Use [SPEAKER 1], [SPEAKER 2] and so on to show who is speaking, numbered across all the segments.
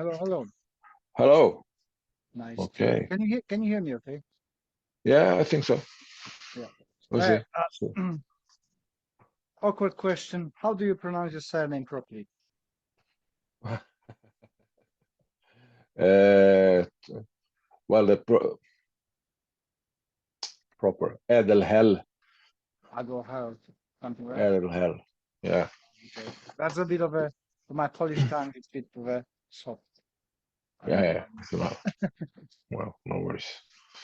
[SPEAKER 1] Hello, hello.
[SPEAKER 2] Hello.
[SPEAKER 1] Nice to.
[SPEAKER 2] Okay.
[SPEAKER 1] Can you hear me okay?
[SPEAKER 2] Yeah, I think so.
[SPEAKER 1] Yeah.
[SPEAKER 2] We'll see. So,
[SPEAKER 1] Awkward question. How do you pronounce your surname properly?
[SPEAKER 2] uh, well, the proper Adelhall,
[SPEAKER 1] Adelhall, something like that.
[SPEAKER 2] Adelhall. Yeah,
[SPEAKER 1] Okay. That's a bit of a for my Polish tongue, it's a bit of a soft.
[SPEAKER 2] yeah, yeah.
[SPEAKER 1] Um,
[SPEAKER 2] So, well, no worries.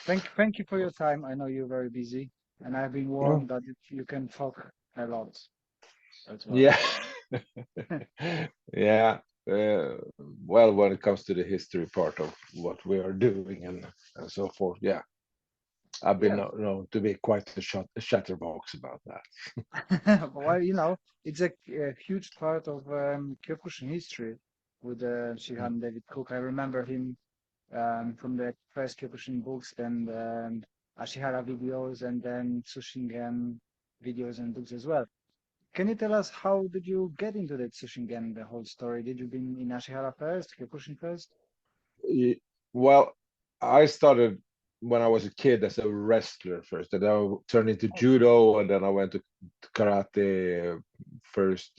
[SPEAKER 1] thank you for your time. I know you're very busy, and I've been
[SPEAKER 2] No.
[SPEAKER 1] warned that you can talk a lot as well.
[SPEAKER 2] Yeah, yeah. Well, when it comes to the history part of what we are doing and so forth, yeah, I've been
[SPEAKER 1] Yeah.
[SPEAKER 2] known to be quite a chatterbox about that.
[SPEAKER 1] Well, it's a huge part of Kyokushin history with Shihan David Cook. I remember him from the first Kyokushin books, then Ashihara videos, and then Tsu Shin Gen videos and books as well. Can you tell us how did you get into the Tsu Shin Gen, the whole story? Did you been in Ashihara first, Kyokushin first?
[SPEAKER 2] Well, I started when I was a kid as a wrestler first, and I turned into
[SPEAKER 1] Oh,
[SPEAKER 2] judo, and then I went to karate first,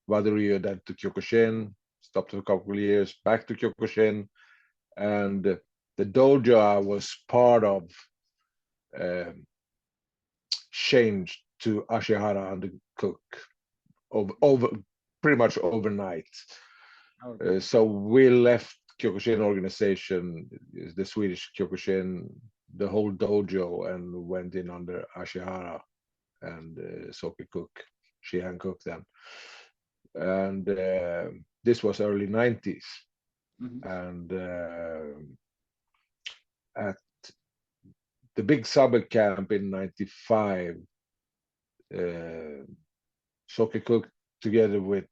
[SPEAKER 2] Wado then to Kyokushin, stopped for a couple of years, back to Kyokushin, and the dojo I was part of um, changed to Ashihara and the Cook over pretty much overnight.
[SPEAKER 1] okay.
[SPEAKER 2] So we left Kyokushin organization, the Swedish Kyokushin, the whole dojo, and went in under Ashihara and Soke Cook, Shihan Cook then. And this was early 90s.
[SPEAKER 1] Hmm.
[SPEAKER 2] And at the big summer camp in 95, uh, Soke Cook, together with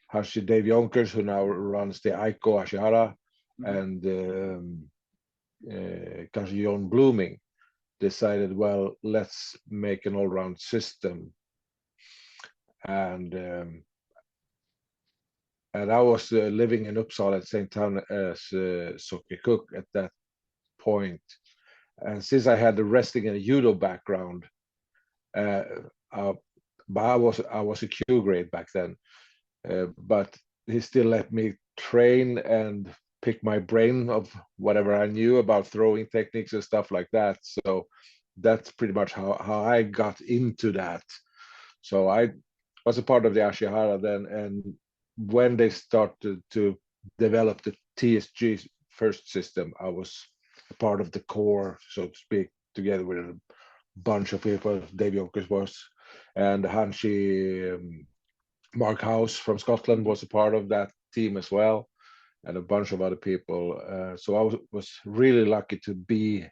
[SPEAKER 2] Hashi Dave Yonkers, who now runs the Aiko Ashihara,
[SPEAKER 1] Hmm.
[SPEAKER 2] and Jon Blooming, decided, well, let's make an all-round system. And and I was living in Uppsala at the same time as Soke Cook at that point. And since I had the wrestling and judo background, uh, uh, but I was a Q grade back then. But he still let me train and pick my brain of whatever I knew about throwing techniques and stuff like that. So that's pretty much how I got into that. So I was a part of the Ashihara then, and when they started to develop the TSG first system, I was a part of the core, so to speak, together with a bunch of people. Dave Jokers was, and Hanshi Mark House from Scotland was a part of that team as well, and a bunch of other people. So I was really lucky to be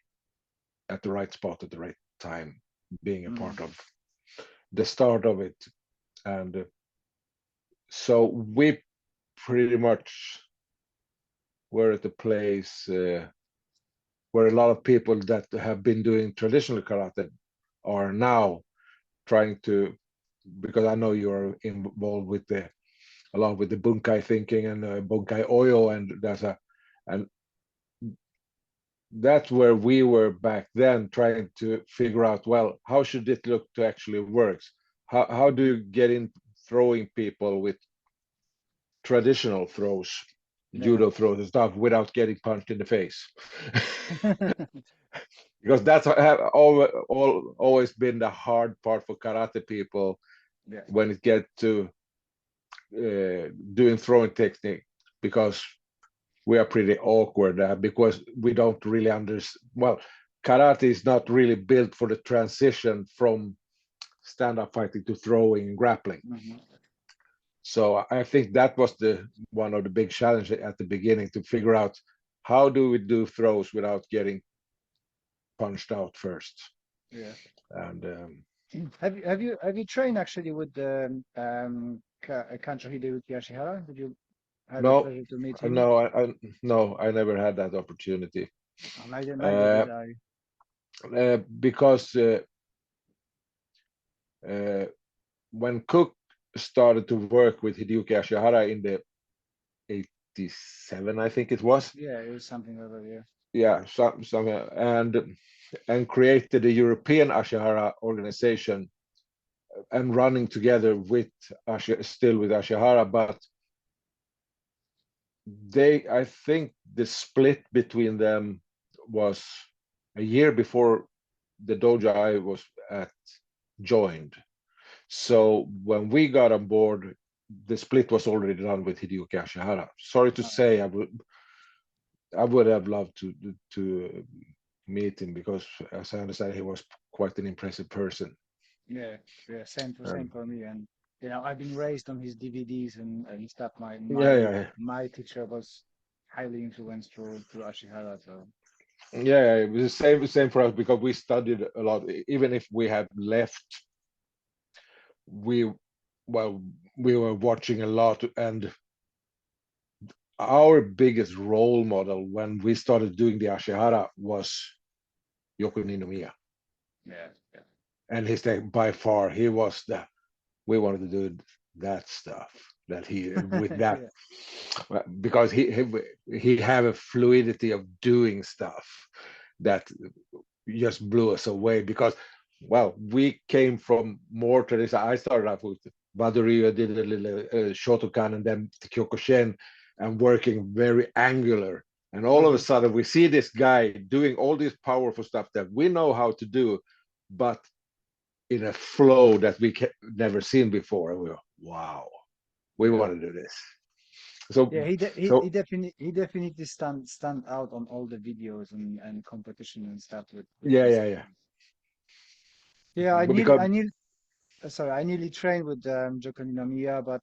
[SPEAKER 2] at the right spot at the right time, being a
[SPEAKER 1] Hmm.
[SPEAKER 2] part of the start of it. And so we pretty much were at the place where a lot of people that have been doing traditional karate are now trying to, because I know you're involved with the along with the bunkai thinking and bunkai oil, and and that's where we were back then, trying to figure out, well, how should it look to actually works? How do you get in throwing people with traditional throws,
[SPEAKER 1] Yeah.
[SPEAKER 2] judo throws and stuff, without getting punched in the face? Because that's always been the hard part for karate people
[SPEAKER 1] Yeah.
[SPEAKER 2] when it gets to doing throwing technique, because we are pretty awkward because we don't really understand. Well, karate is not really built for the transition from stand-up fighting to throwing and grappling.
[SPEAKER 1] Hmm.
[SPEAKER 2] So I think that was the one of the big challenges at the beginning, to figure out how do we do throws without getting punched out first.
[SPEAKER 1] Yeah.
[SPEAKER 2] And
[SPEAKER 1] Have you trained actually with the Kancho Hideyuki Ashihara? Did you have the
[SPEAKER 2] no,
[SPEAKER 1] pleasure to meet him?
[SPEAKER 2] no, I never had that opportunity.
[SPEAKER 1] Neither
[SPEAKER 2] uh,
[SPEAKER 1] did I.
[SPEAKER 2] because uh, when Cook started to work with Hideyuki Ashihara in the 1997, I think it was.
[SPEAKER 1] Yeah, it was something over there.
[SPEAKER 2] Yeah, some and created a European Ashihara organization and running together with still with Ashihara, but I think the split between them was a year before the dojo I was at joined. So when we got on board, the split was already done with Hideyuki Ashihara. Sorry to say, I would have loved to meet him because, as I understand, he was quite an impressive person.
[SPEAKER 1] Yeah, yeah, same
[SPEAKER 2] Um,
[SPEAKER 1] for me. And I've been raised on his DVDs and stuff. My
[SPEAKER 2] yeah,
[SPEAKER 1] my
[SPEAKER 2] yeah,
[SPEAKER 1] my teacher was highly influenced through Ashihara. So
[SPEAKER 2] yeah. It was the same for us because we studied a lot. Even if we had left, we well we were watching a lot, and our biggest role model when we started doing the Ashihara was Yoko Ninomiya.
[SPEAKER 1] yeah, yeah,
[SPEAKER 2] And his by far he was the we wanted to do that stuff that he with that
[SPEAKER 1] yeah,
[SPEAKER 2] because he have a fluidity of doing stuff that just blew us away because well we came from more tradition. I started off with Baduri, did a little Shotokan and then the Kyokushin and working very angular, and all of a
[SPEAKER 1] uh-huh.
[SPEAKER 2] sudden we see this guy doing all this powerful stuff that we know how to do, but in a flow that we never seen before, and we go, wow, we
[SPEAKER 1] Yeah.
[SPEAKER 2] want to do this. So,
[SPEAKER 1] Yeah,
[SPEAKER 2] so
[SPEAKER 1] he definitely stand out on all the videos and competition and stuff with
[SPEAKER 2] yeah,
[SPEAKER 1] his
[SPEAKER 2] yeah, yeah.
[SPEAKER 1] technique. Yeah,
[SPEAKER 2] But because
[SPEAKER 1] I nearly trained with Joko Ninomiya, but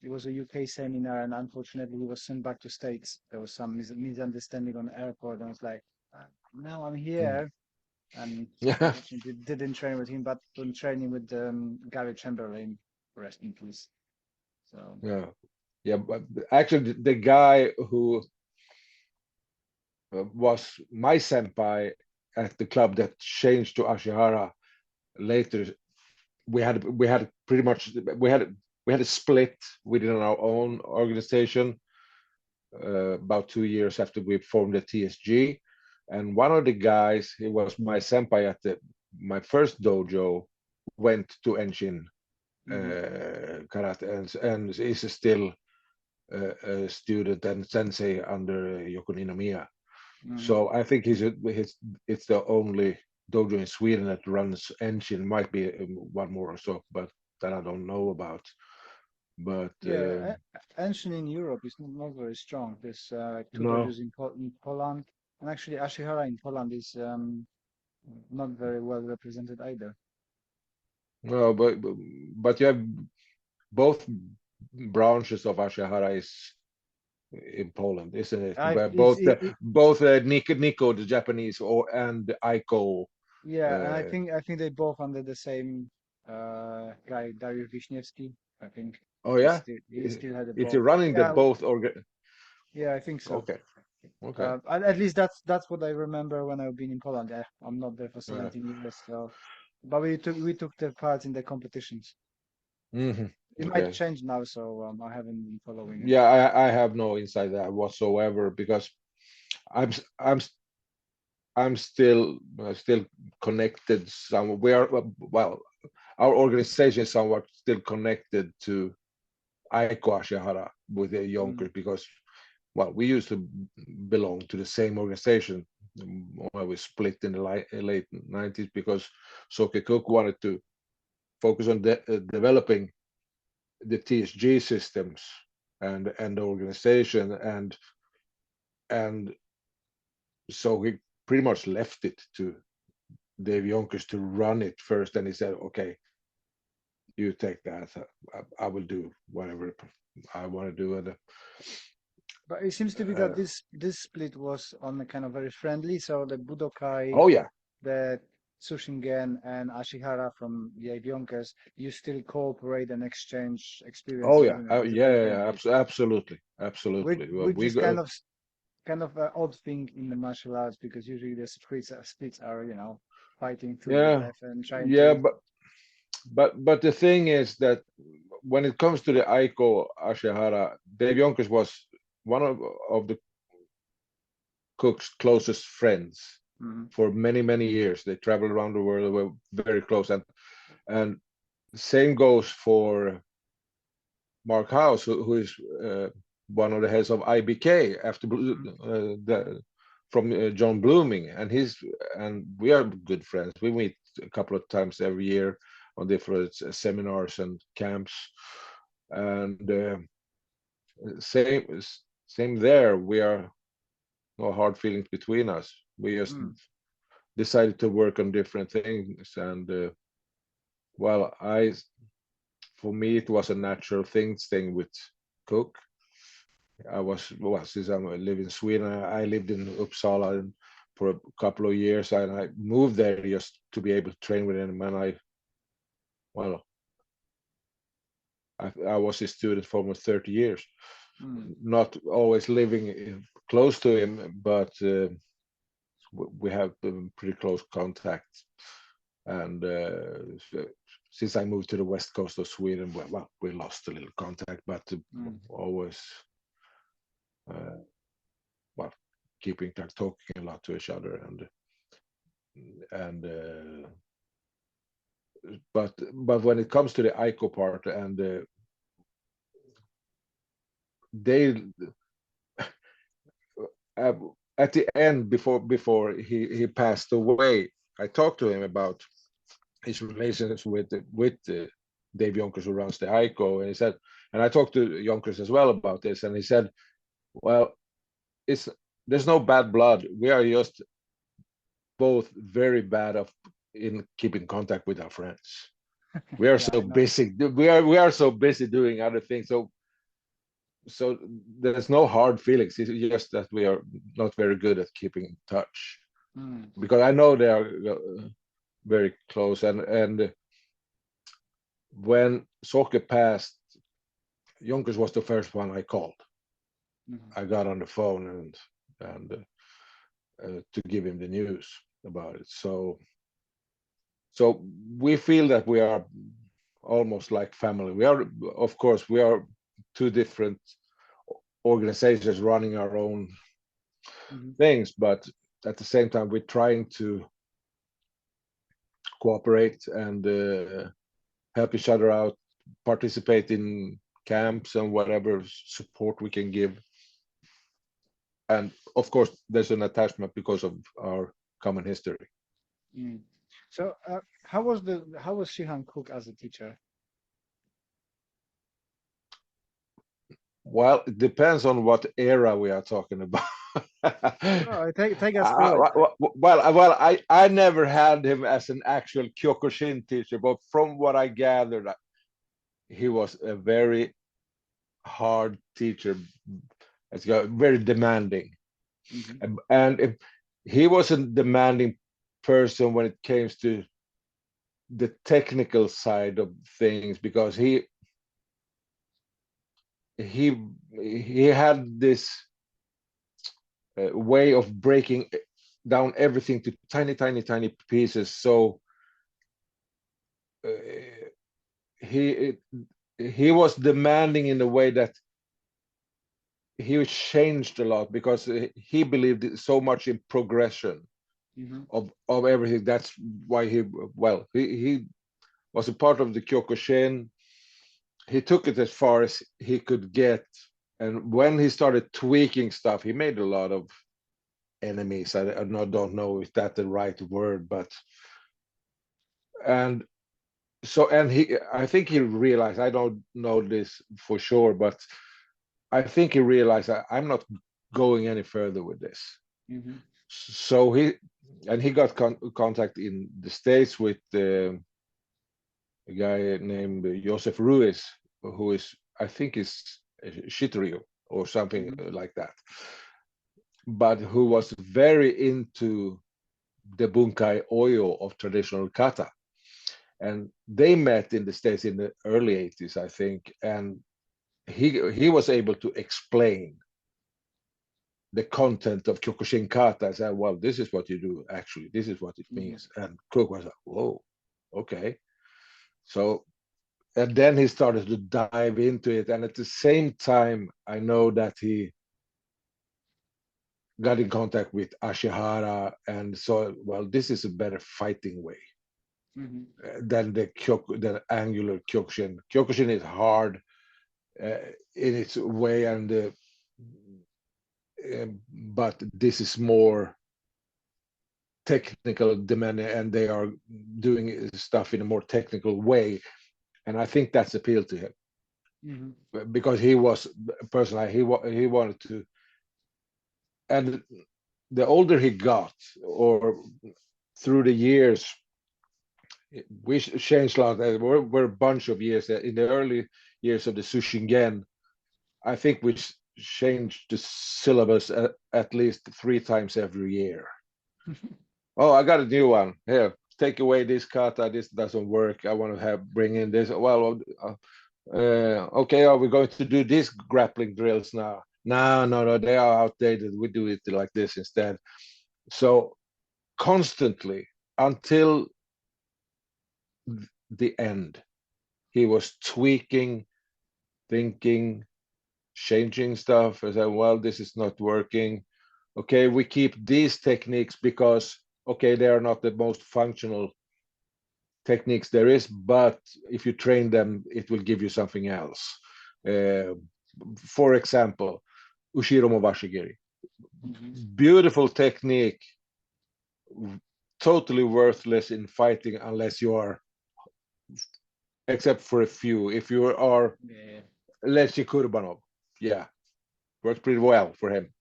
[SPEAKER 1] it was a UK seminar, and unfortunately, he was sent back to States. There was some misunderstanding on the airport, and I was like, "Now I'm here," and
[SPEAKER 2] yeah,
[SPEAKER 1] unfortunately, didn't train with him, but been training with Gary Chamberlain, rest in peace. So,
[SPEAKER 2] yeah, yeah. But actually, the guy who was my senpai at the club that changed to Ashihara later, we had pretty much we had a split within our own organization about 2 years after we formed the TSG. And one of the guys, he was my senpai at my first dojo, went to Enshin
[SPEAKER 1] mhm,
[SPEAKER 2] Karate and is still a student and sensei under Yoko Ninomiya.
[SPEAKER 1] mhm.
[SPEAKER 2] So I think it's the only dojo in Sweden that runs Enshin. Might be one more or so, but that I don't know about. But
[SPEAKER 1] Yeah, ancient in Europe is not very strong. There's two
[SPEAKER 2] no,
[SPEAKER 1] dojos in Poland, and actually Ashihara in Poland is not very well represented either.
[SPEAKER 2] no, but you have both branches of Ashihara is in Poland, isn't it?
[SPEAKER 1] I
[SPEAKER 2] But
[SPEAKER 1] it's
[SPEAKER 2] both Nico the Japanese and Aiko.
[SPEAKER 1] yeah, and
[SPEAKER 2] Uh,
[SPEAKER 1] I think they both under the same guy Dariusz Wiśniewski. I think
[SPEAKER 2] oh yeah,
[SPEAKER 1] he still had a
[SPEAKER 2] if you're
[SPEAKER 1] both.
[SPEAKER 2] running the
[SPEAKER 1] Yeah,
[SPEAKER 2] both organ.
[SPEAKER 1] yeah, I think so.
[SPEAKER 2] Okay, okay.
[SPEAKER 1] At least that's what I remember when I've been in Poland. I'm not there for
[SPEAKER 2] Uh,
[SPEAKER 1] 17 years, so but we took the part in the competitions.
[SPEAKER 2] mhm,
[SPEAKER 1] It might
[SPEAKER 2] okay.
[SPEAKER 1] change now, so I haven't been following it.
[SPEAKER 2] Yeah, I have no insight there whatsoever because I'm s- I'm s- I'm still connected. Some we are well, our organization is somewhat still connected to Aiko Ashihara with the
[SPEAKER 1] Mm,
[SPEAKER 2] Yonkers because well, we used to belong to the same organization when we split in the late 90s because Soke Cook wanted to focus on developing the TSG systems and the organization and so he pretty much left it to Dave Yonkers to run it first, and he said, "Okay, you take that. I will do whatever I want to do." And
[SPEAKER 1] but it seems to be that
[SPEAKER 2] uh,
[SPEAKER 1] this split was on a kind of very friendly. So the Budokai,
[SPEAKER 2] oh yeah,
[SPEAKER 1] the Tsu Shin Gen, and Ashihara from the Avionkers, you still cooperate and exchange
[SPEAKER 2] oh
[SPEAKER 1] experiences
[SPEAKER 2] yeah,
[SPEAKER 1] even at
[SPEAKER 2] yeah,
[SPEAKER 1] different
[SPEAKER 2] yeah, yeah,
[SPEAKER 1] countries,
[SPEAKER 2] absolutely, absolutely. Well,
[SPEAKER 1] which
[SPEAKER 2] we
[SPEAKER 1] is
[SPEAKER 2] go,
[SPEAKER 1] kind of an odd thing in the martial arts because usually the splits are fighting to the
[SPEAKER 2] yeah,
[SPEAKER 1] death and trying
[SPEAKER 2] yeah,
[SPEAKER 1] to.
[SPEAKER 2] but the thing is that when it comes to the Aiko Ashihara, Dave Yonkers was one of the Cook's closest friends for many, many years. They traveled around the world. They were very close, and same goes for Mark House, who is one of the heads of IBK after from John Blooming, and we are good friends. We meet a couple of times every year on different seminars and camps, and same there. We are no hard feelings between us. We just decided to work on different things, and well, for me it was a natural thing staying with Cook. Since I live in Sweden, I lived in Uppsala for a couple of years, and I moved there just to be able to train with him. And I was his student for almost 30 years, not always living close to him, but we have been pretty close contact. And since I moved to the west coast of Sweden, well, we lost a little contact, but always, well, keeping talking a lot to each other, and but when it comes to the ICO part, and they at the end, before he passed away, I talked to him about his relations with Dave Jonkers, who runs the ICO, and he said, and I talked to Jonkers as well about this, and he said, well, there's no bad blood. We are just both very bad in keeping contact with our friends. We are so busy. We are so busy doing other things. So there's no hard feelings. It's just that we are not very good at keeping in touch, because I know they are very close. And when Soke passed, Jonkers was the first one I called. I got on the phone and to give him the news about it. So we feel that we are almost like family. We are, of course, we are two different organizations running our own things, but at the same time, we're trying to cooperate and help each other out, participate in camps and whatever support we can give. And of course, there's an attachment because of our common history.
[SPEAKER 1] So how was Shihan Cook as a teacher?
[SPEAKER 2] Well, it depends on what era we are talking about.
[SPEAKER 1] Take us through it.
[SPEAKER 2] Well, I never had him as an actual Kyokushin teacher, but from what I gathered, he was a very hard teacher. It's very demanding, and he was a demanding person when it came to the technical side of things, because he had this way of breaking down everything to tiny pieces. So he was demanding in a way that he changed a lot, because he believed so much in progression of everything. That's why he was a part of the Kyokushin. He took it as far as he could get, and when he started tweaking stuff, he made a lot of enemies. I don't know if that's the right word, but I think he realized, I don't know this for sure, but I think he realized I'm not going any further with this. So he got contact in the States with a guy named Joseph Ruiz, who is, I think, is Shitoryu or something like that, but who was very into the bunkai oyo of traditional kata. And they met in the States in the early 80s, I think, and he was able to explain the content of Kyokushin kata. I said, well, this is what you do, actually. This is what it means. And Cook was like, whoa, okay. So, and then he started to dive into it. And at the same time, I know that he got in contact with Ashihara and saw, well, this is a better fighting way
[SPEAKER 1] Hmm.
[SPEAKER 2] than the angular Kyokushin. Kyokushin is hard in its way, and but this is more technical demanding, and they are doing stuff in a more technical way, and I think that's appealed to him
[SPEAKER 1] Hmm.
[SPEAKER 2] because he was personally he wanted to, and the older he got, or through the years, we changed a lot. We're a bunch of years in the early years of the Tsu Shin Gen. I think we changed the syllabus at least 3 times every year. Oh, I got a new one. Here, take away this kata. This doesn't work. I want to bring in this. Well, okay, are we going to do these grappling drills now? No, no, no, they are outdated. We do it like this instead. So constantly until the end, he was tweaking, thinking, changing stuff. I said, well, this is not working. Okay, we keep these techniques because, okay, they are not the most functional techniques there is, but if you train them, it will give you something else. Uh, for example, Ushiro Mobashigiri,
[SPEAKER 1] Hmm.
[SPEAKER 2] beautiful technique, totally worthless in fighting unless you are, except for a few. If you are
[SPEAKER 1] Yeah.
[SPEAKER 2] Leslie Kurbanov, yeah, works pretty well for him.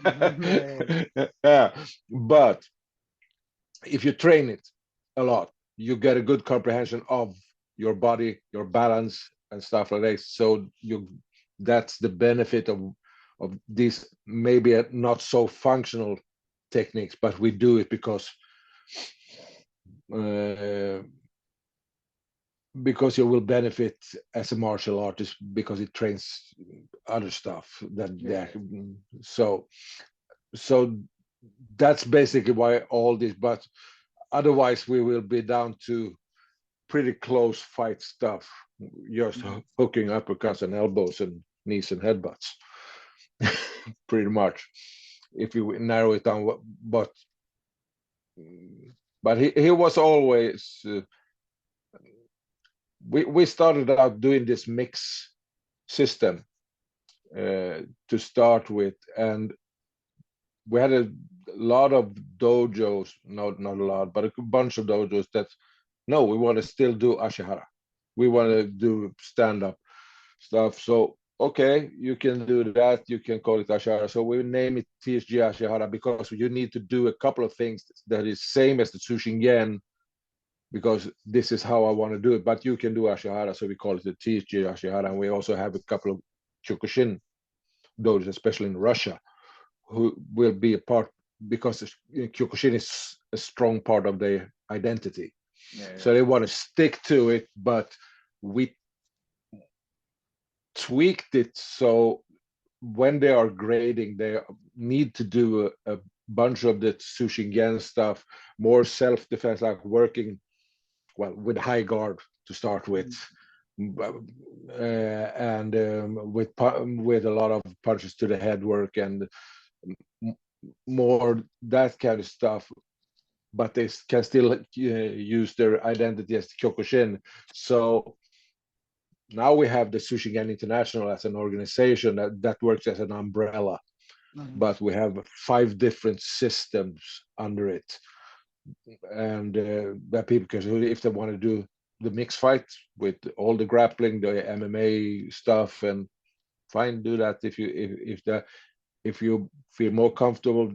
[SPEAKER 1] Yeah.
[SPEAKER 2] Yeah, but if you train it a lot, you get a good comprehension of your body, your balance, and stuff like that. So that's the benefit of these maybe not so functional techniques, but we do it uh, because you will benefit as a martial artist because it trains other stuff that
[SPEAKER 1] Yeah.
[SPEAKER 2] there. So so that's basically why all this. But otherwise, we will be down to pretty close fight stuff, just
[SPEAKER 1] Hmm.
[SPEAKER 2] hooking uppercuts and elbows and knees and headbutts, pretty much. If you narrow it down, but he was always. We started out doing this mix system to start with, and we had a lot of dojos, not a lot, but a bunch of dojos that no, we want to still do Ashihara. We want to do stand up stuff. So okay, you can do that. You can call it Ashihara. So we name it TSG Ashihara because you need to do a couple of things that is same as the Tsu Shin Gen because this is how I want to do it. But you can do Ashihara, so we call it the TSG Ashihara. And we also have a couple of Kyokushin dojos, especially in Russia, who will be a part because Kyokushin is a strong part of their identity.
[SPEAKER 1] Yeah.
[SPEAKER 2] So they want to stick to it, but we tweaked it so when they are grading, they need to do a bunch of the Tsu Shin Gen stuff, more self-defense, like working well with high guard to start with,
[SPEAKER 1] Mhm.
[SPEAKER 2] and with a lot of punches to the head work and more that kind of stuff. But they can still use their identity as Kyokushin. So now we have the Tsu Shin Gen International as an organization that works as an umbrella,
[SPEAKER 1] Mhm.
[SPEAKER 2] but we have 5 different systems under it. And that people can, if they want to do the mixed fight with all the grappling, the MMA stuff, and fine, do that if you feel more comfortable,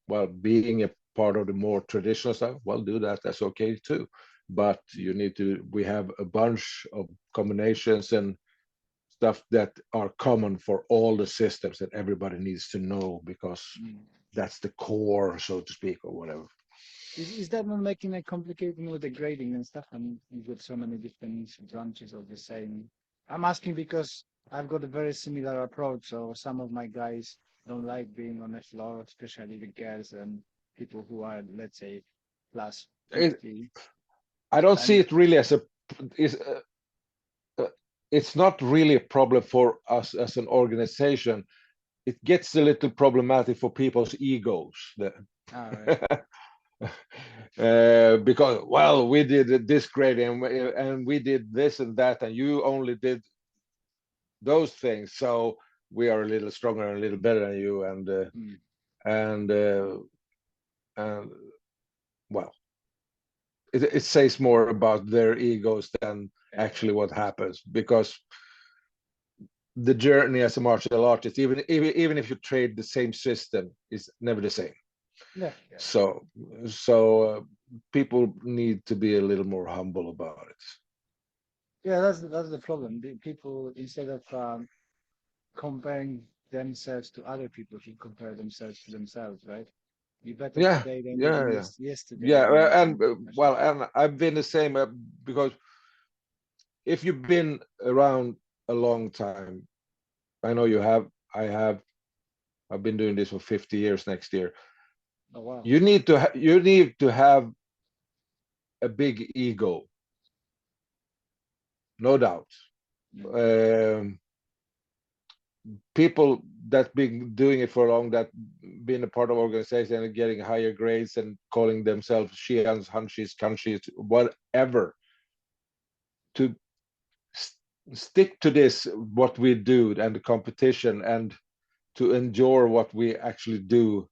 [SPEAKER 2] well, being a part of the more traditional stuff, well, do that. That's okay too. But you need to. We have a bunch of combinations and stuff that are common for all the systems that everybody needs to know because
[SPEAKER 1] Mm.
[SPEAKER 2] that's the core, so to speak, or whatever.
[SPEAKER 1] Is that not making it complicated with the grading and stuff? I mean, you've got so many different branches of the same. I'm asking because I've got a very similar approach. So some of my guys don't like being on the floor, especially the girls and people who are, let's say, plus
[SPEAKER 2] It,
[SPEAKER 1] 50.
[SPEAKER 2] I don't see
[SPEAKER 1] And
[SPEAKER 2] it really as a is uh, it's not really a problem for us as an organization. it gets a little problematic for people's egos.
[SPEAKER 1] All right.
[SPEAKER 2] Because, well, we did this great, and we did this and that, and you only did those things, so we are a little stronger and a little better than you, and and well, it says more about their egos than actually what happens, because the journey as a martial artist, even if you trade the same system, is never the same.
[SPEAKER 1] Yeah.
[SPEAKER 2] So people need to be a little more humble about it.
[SPEAKER 1] Yeah, that's the problem. The people, instead of comparing themselves to other people, should compare themselves to themselves, right? You're better
[SPEAKER 2] Yeah,
[SPEAKER 1] today than you
[SPEAKER 2] yeah,
[SPEAKER 1] been
[SPEAKER 2] yeah,
[SPEAKER 1] yesterday.
[SPEAKER 2] yeah. And
[SPEAKER 1] Actually.
[SPEAKER 2] well, and I've been the same, because if you've been around a long time, I know you have, I have, I've been doing this for 50 years next year.
[SPEAKER 1] Oh wow.
[SPEAKER 2] You need to have a big ego, no doubt. Um, People that been doing it for long, that been a part of organization and getting higher grades and calling themselves Shihans, Hanshis, Kanshis, whatever, to stick to this, what we do, and the competition, and to enjoy what we actually do,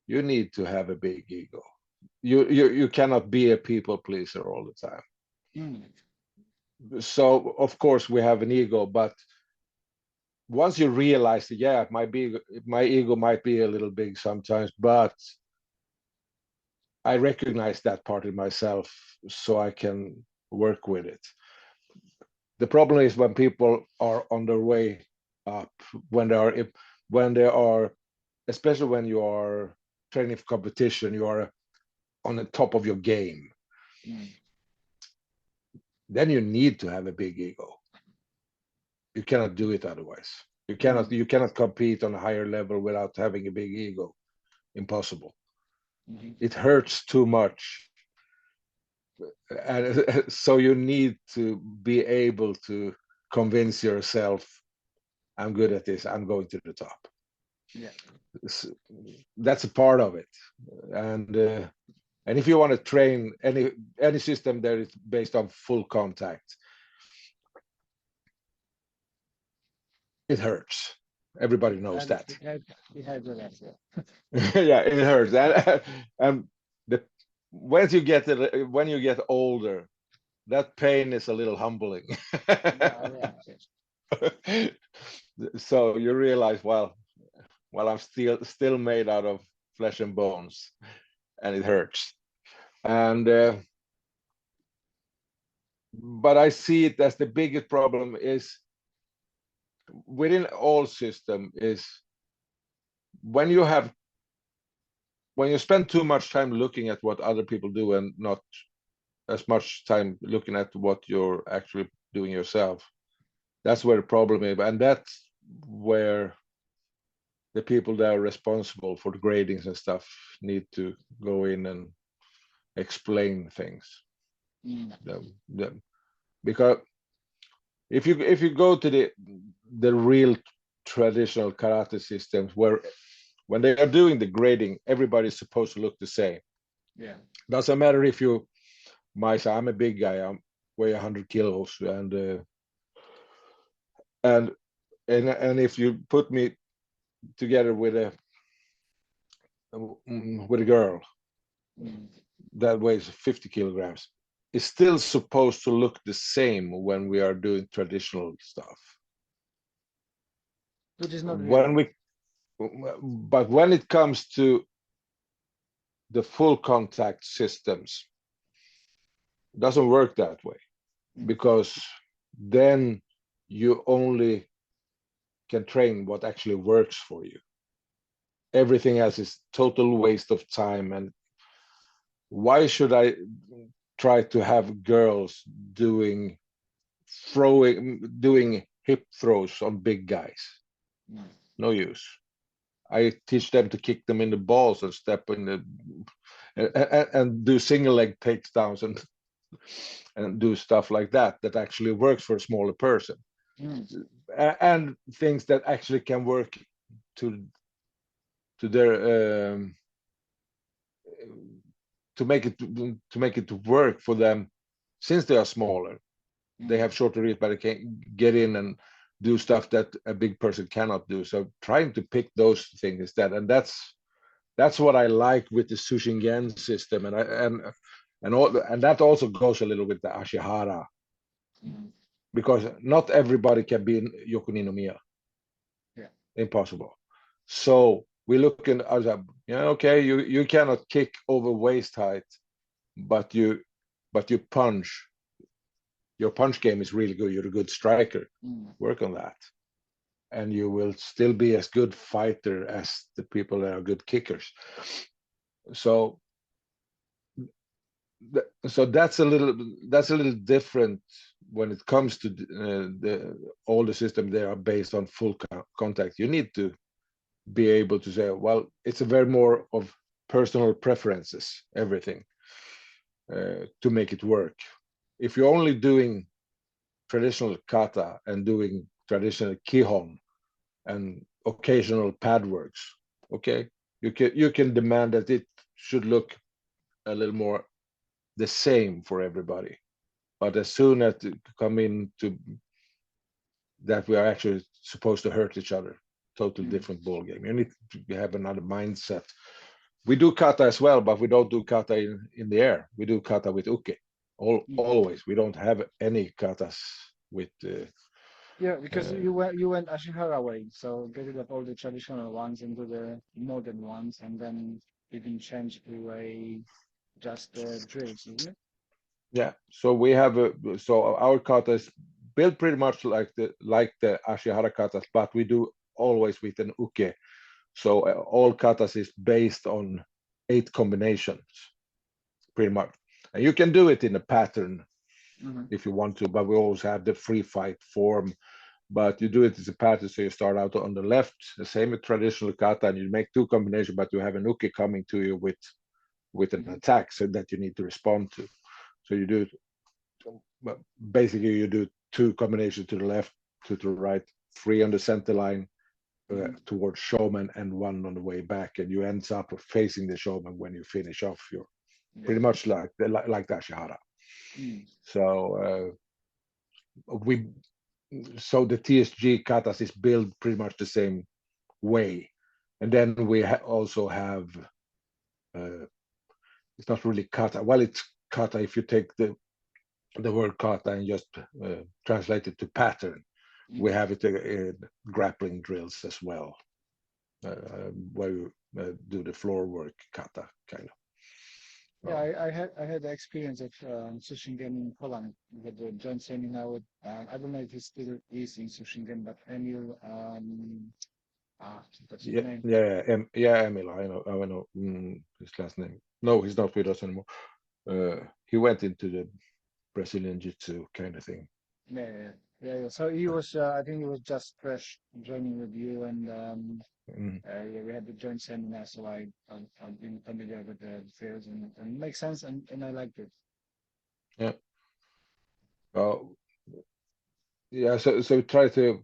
[SPEAKER 2] you need to have a big ego. You cannot be a people pleaser all the time.
[SPEAKER 1] Mm.
[SPEAKER 2] So of course we have an ego, but once you realize that, yeah, my ego might be a little big sometimes, but I recognize that part in myself, so I can work with it. The problem is when people are on their way up, when they are, especially when you are training for competition, you are on the top of your game.
[SPEAKER 1] Mm.
[SPEAKER 2] Then you need to have a big ego. You cannot do it otherwise.
[SPEAKER 1] Mm.
[SPEAKER 2] You cannot compete on a higher level without having a big ego. Impossible.
[SPEAKER 1] Mhm.
[SPEAKER 2] It hurts too much. And so you need to be able to convince yourself, I'm good at this, I'm going to the top.
[SPEAKER 1] Yeah.
[SPEAKER 2] That's a part of it. And if you want to train any system that is based on full contact, it hurts. Everybody knows that.
[SPEAKER 1] It had that, yeah.
[SPEAKER 2] Yeah, it hurts. And the when you get older, that pain is a little humbling.
[SPEAKER 1] Yeah,
[SPEAKER 2] So you realize, well, I'm still made out of flesh and bones, and it hurts. And but I see it as the biggest problem is within all system is when you have when you spend too much time looking at what other people do and not as much time looking at what you're actually doing yourself. That's where the problem is, and that's where the people that are responsible for the gradings and stuff need to go in and explain things.
[SPEAKER 1] Mm.
[SPEAKER 2] Because if you go to the real traditional karate systems, where when they are doing the grading, everybody's supposed to look the same.
[SPEAKER 1] Yeah.
[SPEAKER 2] Doesn't matter if you, myself, I'm a big guy, I'm weigh 100 kilos, and and if you put me together with a girl
[SPEAKER 1] Mm.
[SPEAKER 2] that weighs 50 kilograms, it's still supposed to look the same when we are doing traditional stuff.
[SPEAKER 1] Which is not
[SPEAKER 2] When
[SPEAKER 1] reality.
[SPEAKER 2] we, but when it comes to the full contact systems, it doesn't work that way,
[SPEAKER 1] Mm.
[SPEAKER 2] because then you only can train what actually works for you. Everything else is total waste of time. And why should I try to have girls doing hip throws on big guys?
[SPEAKER 1] Mm.
[SPEAKER 2] No use. I teach them to kick them in the balls and step in the and do single leg takedowns and do stuff like that actually works for a smaller person,
[SPEAKER 1] Mm.
[SPEAKER 2] and things that actually can work to their to make it work for them, since they are smaller. They have shorter reach, but they can get in and do stuff that a big person cannot do. So trying to pick those things instead, and that's what I like with the Tsu Shin Gen system, and that also goes a little with the Ashihara, because not everybody can be in Yokuni no Miya.
[SPEAKER 1] Yeah.
[SPEAKER 2] Impossible. So we look in, okay, you cannot kick over waist height, but you punch. Your punch game is really good. You're a good striker. Work on that, and you will still be as good fighter as the people that are good kickers. So that's a little different when it comes to all the system. They are based on full contact. You need to be able to say, well, it's a very more of personal preferences, everything, to make it work. If you're only doing traditional kata and doing traditional kihon and occasional pad works, okay, you can demand that it should look a little more the same for everybody. But as soon as it come into that we are actually supposed to hurt each other, totally different ball game. You need to have another mindset. We do kata as well, but we don't do kata in the air. We do kata with uke. Always. We don't have any katas with.
[SPEAKER 1] Yeah, because you went Ashihara way, so get rid of all the traditional ones and do the modern ones, and then you can change to a just drills, isn't it?
[SPEAKER 2] Yeah. So we have so our kata is built pretty much like the Ashihara katas, but we do always with an uke. So all katas is based on 8 combinations, pretty much. And you can do it in a pattern if you want to, but we always have the free fight form. But you do it as a pattern, so you start out on the left, the same with traditional kata, and you make 2 combinations, but you have an uke coming to you with an attack, so that you need to respond to. So you do, basically you do 2 combinations to the left, to the right, 3 on the center line, towards showman, and 1 on the way back, and you end up facing the showman when you finish off your pretty much like the Ashihara. So so the TSG katas is built pretty much the same way, and then we also have it's not really kata. Well, it's kata if you take the word kata and just translate it to pattern. We have it in grappling drills as well, where you do the floor work kata kind of.
[SPEAKER 1] Yeah, I had the experience of Tsu Shin Gen in Poland with the joint seminar with I don't know if he still is in Tsu Shin Gen, but Emil what's his name?
[SPEAKER 2] Emil. I know his last name. No, he's not with us anymore. He went into the Brazilian Jiu-Jitsu kind of thing.
[SPEAKER 1] Yeah. So he was, I think he was just fresh joining with you, and yeah, we had the joint seminar, so I've been familiar with the fields, and it makes sense, and I liked it.
[SPEAKER 2] Yeah. Well, yeah. So try to.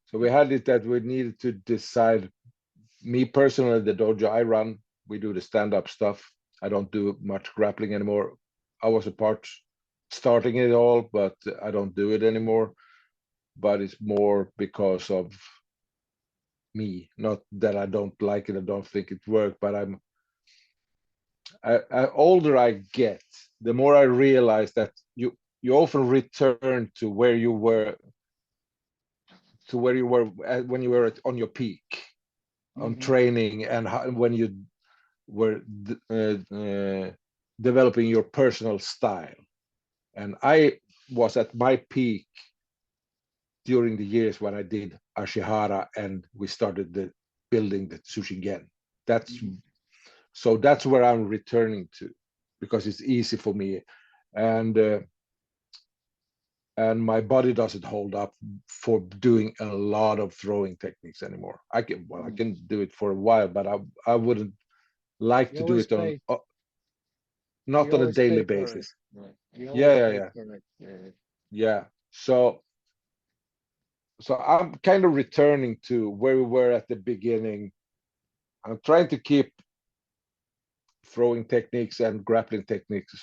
[SPEAKER 2] So we had it that we needed to decide. Me personally, the dojo I run, we do the stand-up stuff. I don't do much grappling anymore. I was a part starting it all, but I don't do it anymore. But it's more because of me, not that I don't like it, I don't think it worked, but older I get, the more I realize that you often return to where you were when you were on your peak on training, and when you were developing your personal style. And I was at my peak during the years when I did Ashihara and we started building the Tsu Shin Gen. So that's where I'm returning to, because it's easy for me, and my body doesn't hold up for doing a lot of throwing techniques anymore. I can do it for a while, but I wouldn't like to do it on not on a daily basis.
[SPEAKER 1] You always pay for it.
[SPEAKER 2] Yeah. So so I'm kind of returning to where we were at the beginning. I'm trying to keep throwing techniques and grappling techniques,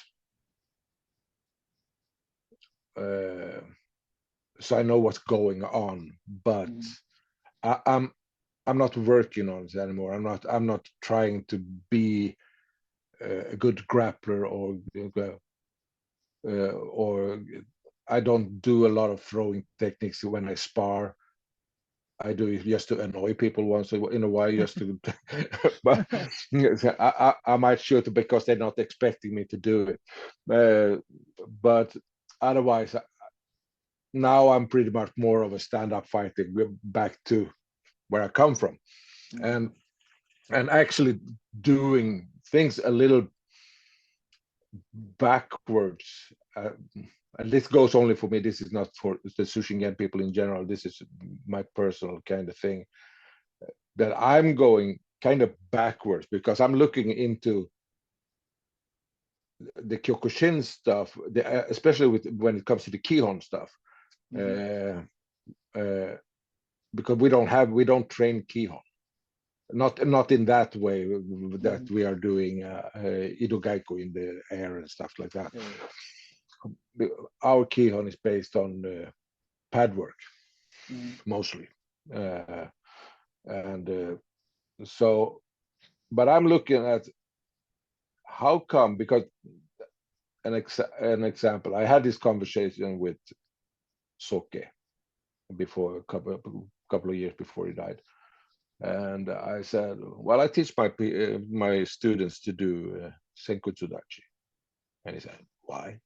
[SPEAKER 2] so I know what's going on. But I'm not working on it anymore. I'm not trying to be a good grappler, or I don't do a lot of throwing techniques when I spar. I do it just to annoy people once in a while, just to. But I might shoot it because they're not expecting me to do it. But otherwise, now I'm pretty much more of a stand-up fighting. We're back to where I come from, and actually doing things a little backwards. And this goes only for me. This is not for the Tsu Shin Gen people in general. This is my personal kind of thing, that I'm going kind of backwards because I'm looking into the Kyokushin stuff, especially when it comes to the Kihon stuff, because we don't train Kihon, not in that way that we are doing Idogaiku in the air and stuff like that. Our Kihon is based on pad work mostly, and so. But I'm looking at how come, because an example, I had this conversation with Soke before a couple of years before he died, and I said, well, I teach my students to do Senkutsu Dachi, and he said, why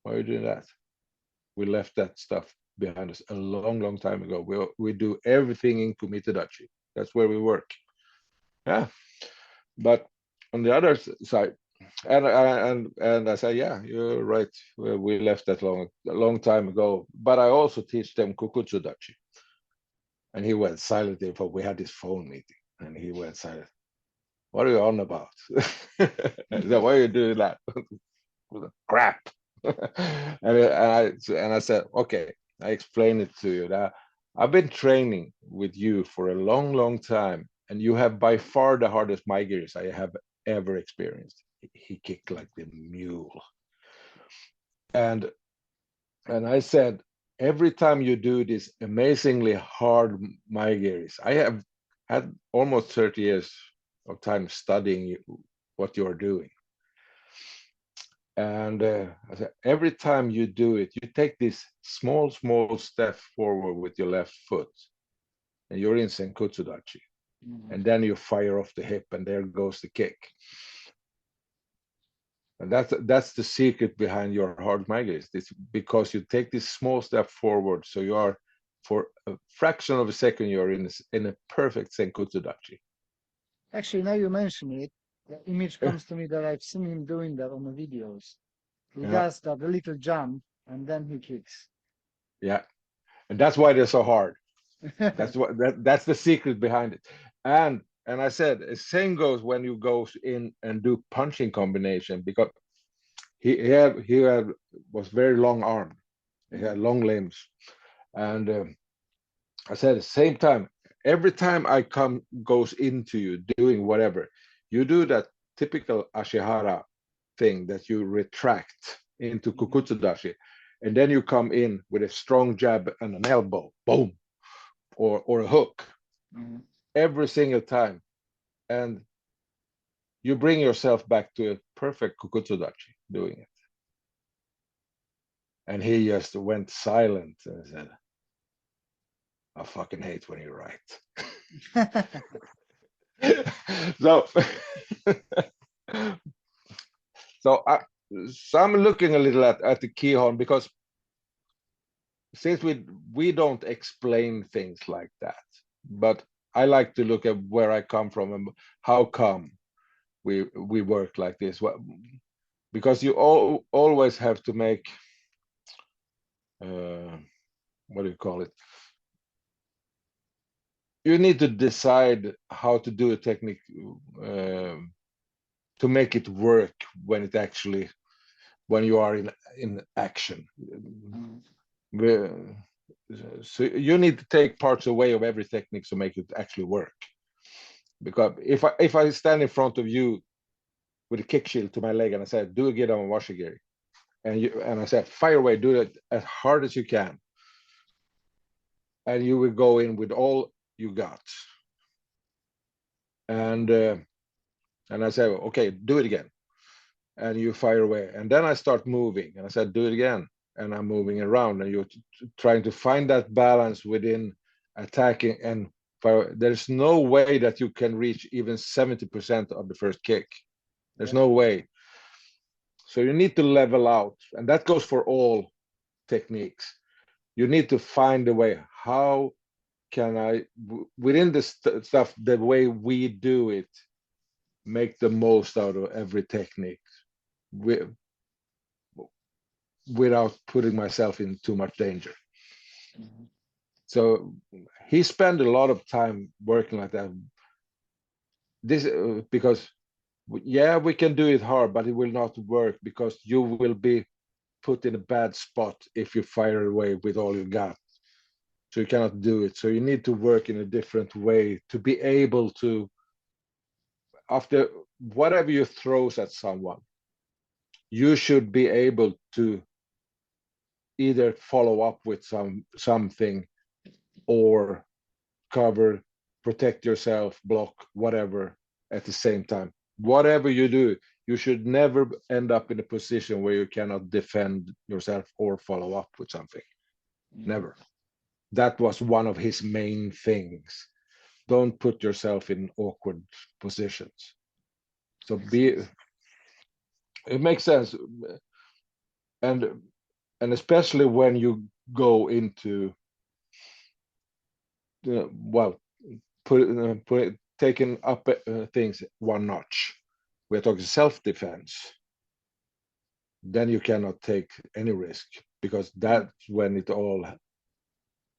[SPEAKER 2] are you doing that? We left that stuff behind us a long time ago. We do everything in Kumite Dachi. That's where we work. Yeah, but on the other side, and I say, yeah, you're right. We left that a long time ago. But I also teach them Kukutsu Dachi. And he went silent. For we had this phone meeting, and he went silent. What are you on about? I said, why are you doing that? Crap. and I said, okay. I explained it to you that I've been training with you for a long time, and you have by far the hardest migraines I have ever experienced. He kicked like the mule. And I said, every time you do this amazingly hard migraines, I have had almost 30 years of time studying what you're doing. And I said, every time you do it, you take this small step forward with your left foot, and you're in Senkutsu Dachi. And then you fire off the hip, and there goes the kick. And that's the secret behind your hard migraines. It's because you take this small step forward, so you are, for a fraction of a second, you're in a perfect Senkutsu Dachi.
[SPEAKER 1] Actually, now you mention it, the image comes to me that I've seen him doing that on the videos. He does that a little jump, and then he kicks.
[SPEAKER 2] Yeah, and that's why they're so hard. That's the secret behind it. And I said, the same goes when you go in and do punching combination, because he was very long armed. He had long limbs, and I said at the same time, every time I goes into you doing whatever, you do that typical Ashihara thing that you retract into Kukutsu Dashi, and then you come in with a strong jab and an elbow, boom, or a hook, every single time, and you bring yourself back to a perfect Kukutsu Dachi doing it. And he just went silent and said, I fucking hate when you're right. so so I'm looking a little at the Kihon, because since we don't explain things like that, but I like to look at where I come from and how come we work like this. Well, because you always have to make what do you call it? You need to decide how to do a technique to make it work when you are in action. So you need to take parts away of every technique to make it actually work. Because if I stand in front of you with a kick shield to my leg and I said, do a get on washigiri, and I said, fire away, do it as hard as you can, and you will go in with all you got, and I say, okay, do it again, and you fire away, and then I start moving, and I said, do it again, and I'm moving around, and you're trying to find that balance within attacking and fire. There's no way that you can reach even 70% of the first kick. There's
[SPEAKER 1] Yeah.
[SPEAKER 2] no way. So you need to level out, and that goes for all techniques. You need to find a way. How can I, within the stuff, the way we do it, make the most out of every technique without putting myself in too much danger.
[SPEAKER 1] Mhm.
[SPEAKER 2] So he spent a lot of time working like that. This because yeah, we can do it hard, but it will not work because you will be put in a bad spot if you fire away with all you got. So you cannot do it. So you need to work in a different way to be able to, after whatever you throws at someone, you should be able to either follow up with something or cover, protect yourself, block, whatever at the same time. Whatever you do, you should never end up in a position where you cannot defend yourself or follow up with something.
[SPEAKER 1] Mhm.
[SPEAKER 2] Never. That was one of his main things. Don't put yourself in awkward positions. So
[SPEAKER 1] Makes sense.
[SPEAKER 2] it makes sense. And especially when you go into well, taking up things one notch. We're talking self-defense. Then you cannot take any risk because
[SPEAKER 1] Mm.
[SPEAKER 2] that's when it all,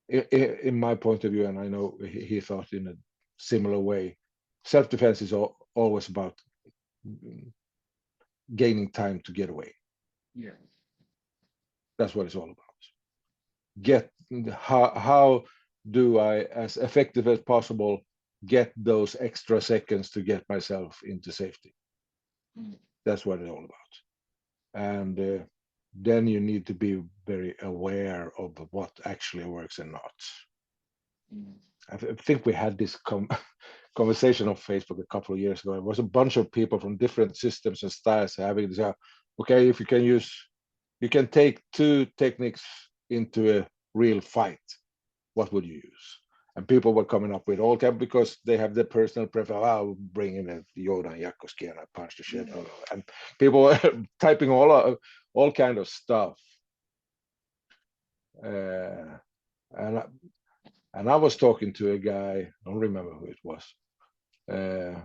[SPEAKER 2] in my point of view, and I know he thought in a similar way. Self-defense is always about gaining time to get away.
[SPEAKER 1] Yeah.
[SPEAKER 2] That's what it's all about. Get how do I, as effective as possible, get those extra seconds to get myself into safety.
[SPEAKER 1] Mm.
[SPEAKER 2] That's what it's all about. And then you need to be very aware of what actually works and not.
[SPEAKER 1] Mm.
[SPEAKER 2] I think we had this conversation on Facebook a couple of years ago. It was a bunch of people from different systems and styles having this. Okay, if you can take two techniques into a real fight, what would you use? And people were coming up with all kinds because they have their personal preference. I'll bring in a Yoda and Yakoski and I punch the shit out of it. And people were typing all kind of stuff. Uh, and I was talking to a guy. I don't remember who it was. Uh,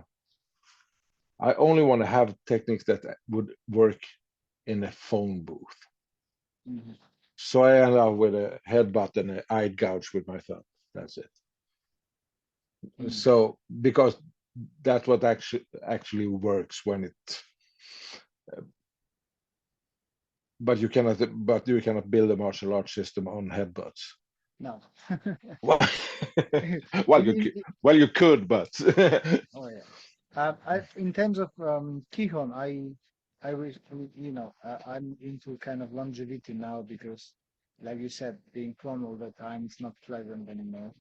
[SPEAKER 2] I only want to have techniques that would work in a phone booth.
[SPEAKER 1] Mhm.
[SPEAKER 2] So I end up with a headbutt and an eye gouge with my thumb. That's it.
[SPEAKER 1] Mm.
[SPEAKER 2] So because that's what actually works when it, but you cannot build a martial arts system on headbutts.
[SPEAKER 1] No.
[SPEAKER 2] Well,
[SPEAKER 1] In, in, in-
[SPEAKER 2] well you could, but
[SPEAKER 1] oh yeah. In terms of Kihon, I wish, I'm into kind of longevity now because, like you said, being cloned all the time, it's not pleasant anymore.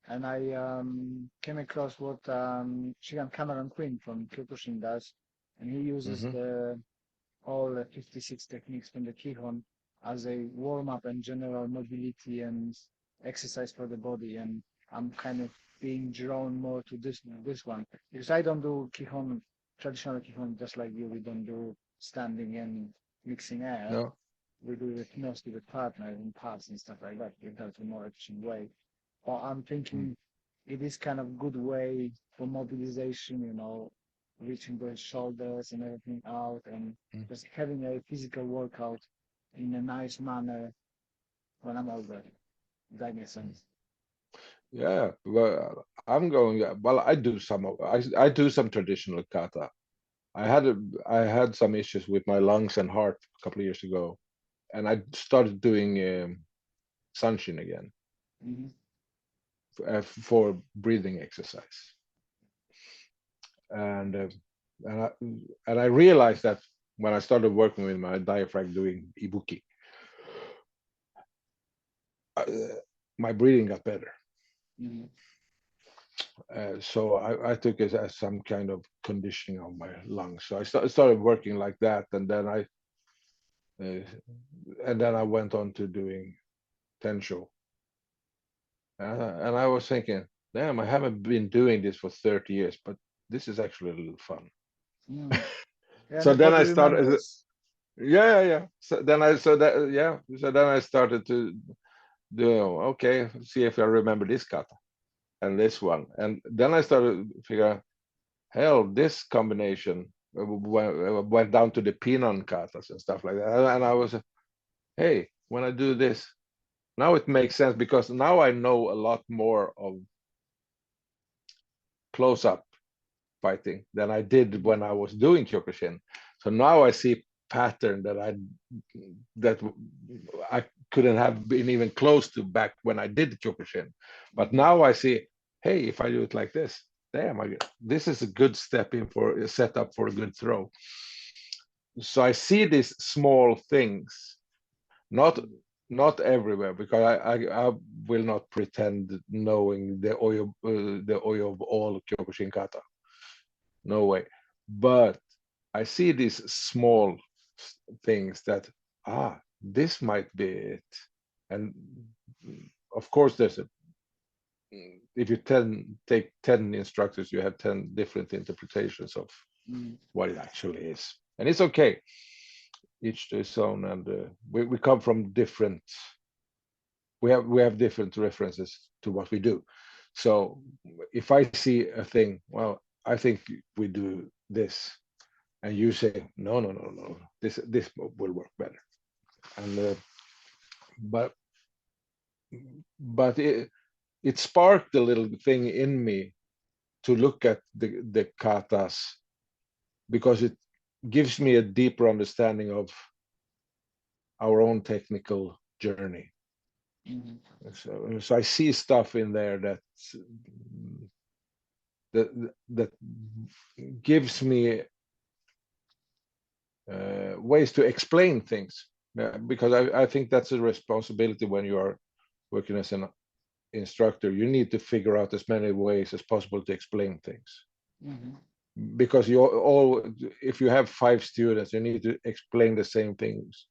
[SPEAKER 1] And I came across what Shihan Cameron Quinn from Kyokushin does, and he uses
[SPEAKER 2] Mhm.
[SPEAKER 1] the all 56 techniques from the Kihon as a warm-up and general mobility and exercise for the body. And I'm kind of being drawn more to this one because I don't do Kihon, traditional Kihon, just like you. We don't do standing and mixing air.
[SPEAKER 2] No.
[SPEAKER 1] We do it mostly with partners and parts and stuff like that. We have a more efficient way. But I'm
[SPEAKER 2] Mm.
[SPEAKER 1] thinking it is kind of good way for mobilization, reaching the shoulders and everything out and
[SPEAKER 2] Mm.
[SPEAKER 1] just having a physical workout in a nice manner when I'm older. If that makes sense.
[SPEAKER 2] Yeah, well, I'm going. Well, I do some traditional kata. I had some issues with my lungs and heart a couple of years ago, and I started doing Shin again.
[SPEAKER 1] Mhm.
[SPEAKER 2] for breathing exercise. And and I, and I realized that when I started working with my diaphragm doing ibuki, uh, my breathing got better.
[SPEAKER 1] Mhm.
[SPEAKER 2] So I took it as some kind of conditioning of my lungs. So I started working like that, uh, and then I went on to doing tensho. And I was thinking, damn, I haven't been doing this for 30 years, but this is actually a little fun.
[SPEAKER 1] Mm. Yeah, and
[SPEAKER 2] So
[SPEAKER 1] the
[SPEAKER 2] then
[SPEAKER 1] body
[SPEAKER 2] I started,
[SPEAKER 1] remembers.
[SPEAKER 2] yeah. So then I started to do, okay, see if I remember this kata and this one. And then I started to figure out, hell, this combination went down to the pinon katas and stuff like that. And I was, hey, when I do this, now it makes sense because now I know a lot more of close up fighting than I did when I was doing Kyokushin. So now I see pattern that I couldn't have been even close to back when I did Kyokushin. But
[SPEAKER 1] Mhm.
[SPEAKER 2] now I see, hey, if I do it like this, damn, this is a good step in for a setup for a good throw. So I see these small things, not
[SPEAKER 1] Mhm.
[SPEAKER 2] not everywhere, because I will not pretend knowing the oil of all Kyokushin kata. No way. But I see these small things that, this might be it. And of course, if you take 10 instructors, you have 10 different interpretations of
[SPEAKER 1] Mhm.
[SPEAKER 2] what it actually is. And it's okay, each to his own. And we come from different, we have different references to what we do. So if I see a thing, well, I think we do this, and you say no, this will work better. And but it sparked a little thing in me to look at the katas, because it gives me a deeper understanding of our own technical journey.
[SPEAKER 1] Mhm.
[SPEAKER 2] So I see stuff in there that gives me ways to explain things, because I think that's a responsibility when you are working as an instructor. You need to figure out as many ways as possible to explain things,
[SPEAKER 1] Mhm.
[SPEAKER 2] because you all, if you have 5 students, you need to explain the same things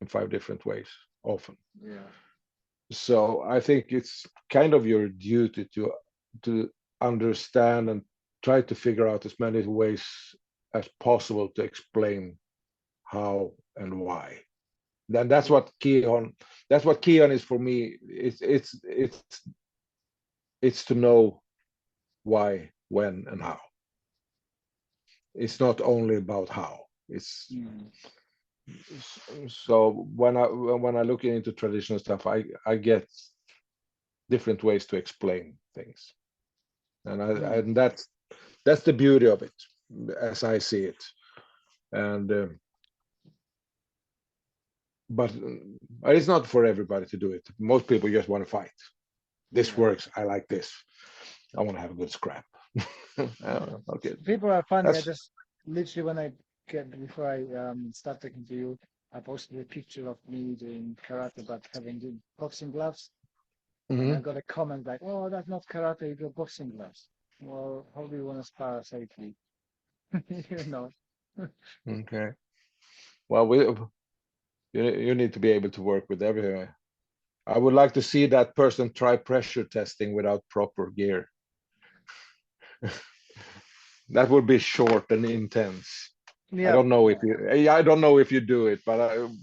[SPEAKER 2] in 5 different ways often.
[SPEAKER 1] Yeah.
[SPEAKER 2] So I think it's kind of your duty to understand and try to figure out as many ways as possible to explain how and why. Then that's what Keon is for me. It's to know why, when, and how. It's not only about how. It's
[SPEAKER 1] Mhm.
[SPEAKER 2] so when I look into traditional stuff, I get different ways to explain things,
[SPEAKER 1] Mhm.
[SPEAKER 2] and that's the beauty of it, as I see it. And but it's not for everybody to do it. Most people just want to fight. This
[SPEAKER 1] Yeah.
[SPEAKER 2] works. I like this. I want to have a good scrap. Okay,
[SPEAKER 1] People are funny. I
[SPEAKER 2] that's.
[SPEAKER 1] just literally when I get before I start talking to you, I posted a picture of me doing karate but having the boxing gloves, and I
[SPEAKER 2] Mhm.
[SPEAKER 1] got a comment like, "Oh, that's not karate. You got boxing gloves." Well, how do you want to spar safely? You know.
[SPEAKER 2] Okay. Well, you need to be able to work with everything. I would like to see that person try pressure testing without proper gear. That would be short and intense. I
[SPEAKER 1] Yeah.
[SPEAKER 2] don't know if
[SPEAKER 1] Yeah.
[SPEAKER 2] you, I don't know if you do it, but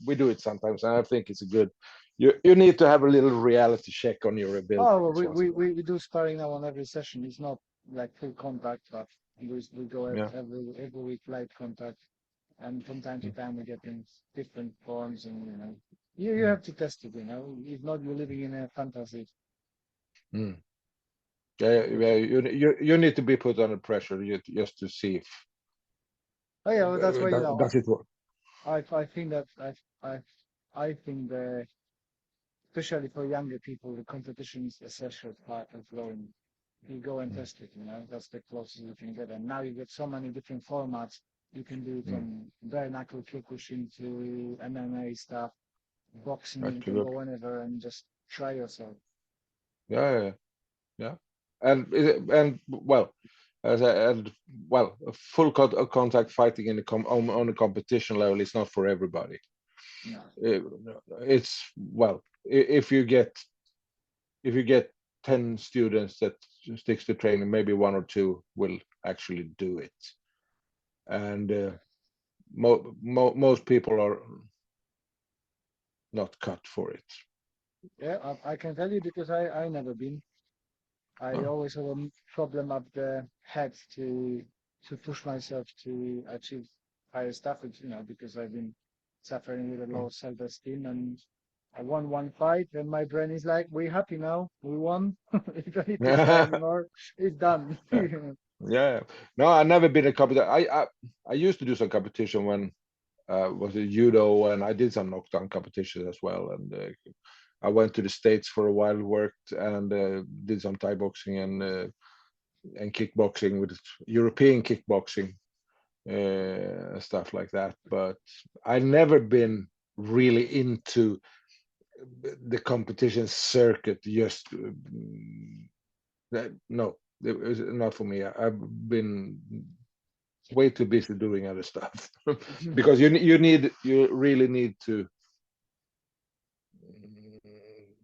[SPEAKER 2] we do it sometimes, and I think it's a good. You need to have a little reality check on your
[SPEAKER 1] Oh, well,
[SPEAKER 2] abilities
[SPEAKER 1] we,
[SPEAKER 2] once
[SPEAKER 1] we,
[SPEAKER 2] in a while.
[SPEAKER 1] we we do sparring now on every session. It's not like full contact, but we go
[SPEAKER 2] Yeah.
[SPEAKER 1] every week light contact, and from time to time we get in different forms, and you
[SPEAKER 2] Mm.
[SPEAKER 1] have to test it. If not, you're living in a fantasy.
[SPEAKER 2] Mm. Yeah,
[SPEAKER 1] Which,
[SPEAKER 2] yeah, you need to be put under pressure just to see if
[SPEAKER 1] oh yeah, well, that's why
[SPEAKER 2] does it work.
[SPEAKER 1] I think that I think the especially for younger people, the competition is essential part of growing. You go and test it, that's the closest you can get. And now you get so many different formats. You can do from bare knuckle Kyokushin to MMA stuff, boxing, you can go
[SPEAKER 2] Absolutely.
[SPEAKER 1] whenever and just try yourself.
[SPEAKER 2] Yeah, yeah. And well, as I, and well, a full contact fighting in the on a competition level is not for everybody.
[SPEAKER 1] No.
[SPEAKER 2] It- it's well, if you get 10 students that sticks to training, maybe one or two will actually do it, and most people are not cut for it.
[SPEAKER 1] Yeah, I can tell you because I never been. I
[SPEAKER 2] Oh,
[SPEAKER 1] always have a problem up the head to push myself to achieve higher stuff, because I've been suffering with a
[SPEAKER 2] oh.
[SPEAKER 1] low self-esteem, and I won one fight, and my brain is like, "We're happy now. We won. You don't need to try anymore. It's done."
[SPEAKER 2] Yeah, yeah. No, I never been a competition. I used to do some competition when was it judo, and I did some knockdown competitions as well. And I went to the States for a while, worked and did some Thai boxing and kickboxing with European kickboxing stuff like that. But I never been really into the competition circuit. Just no, it was not for me. I've been way too busy doing other stuff because you really need to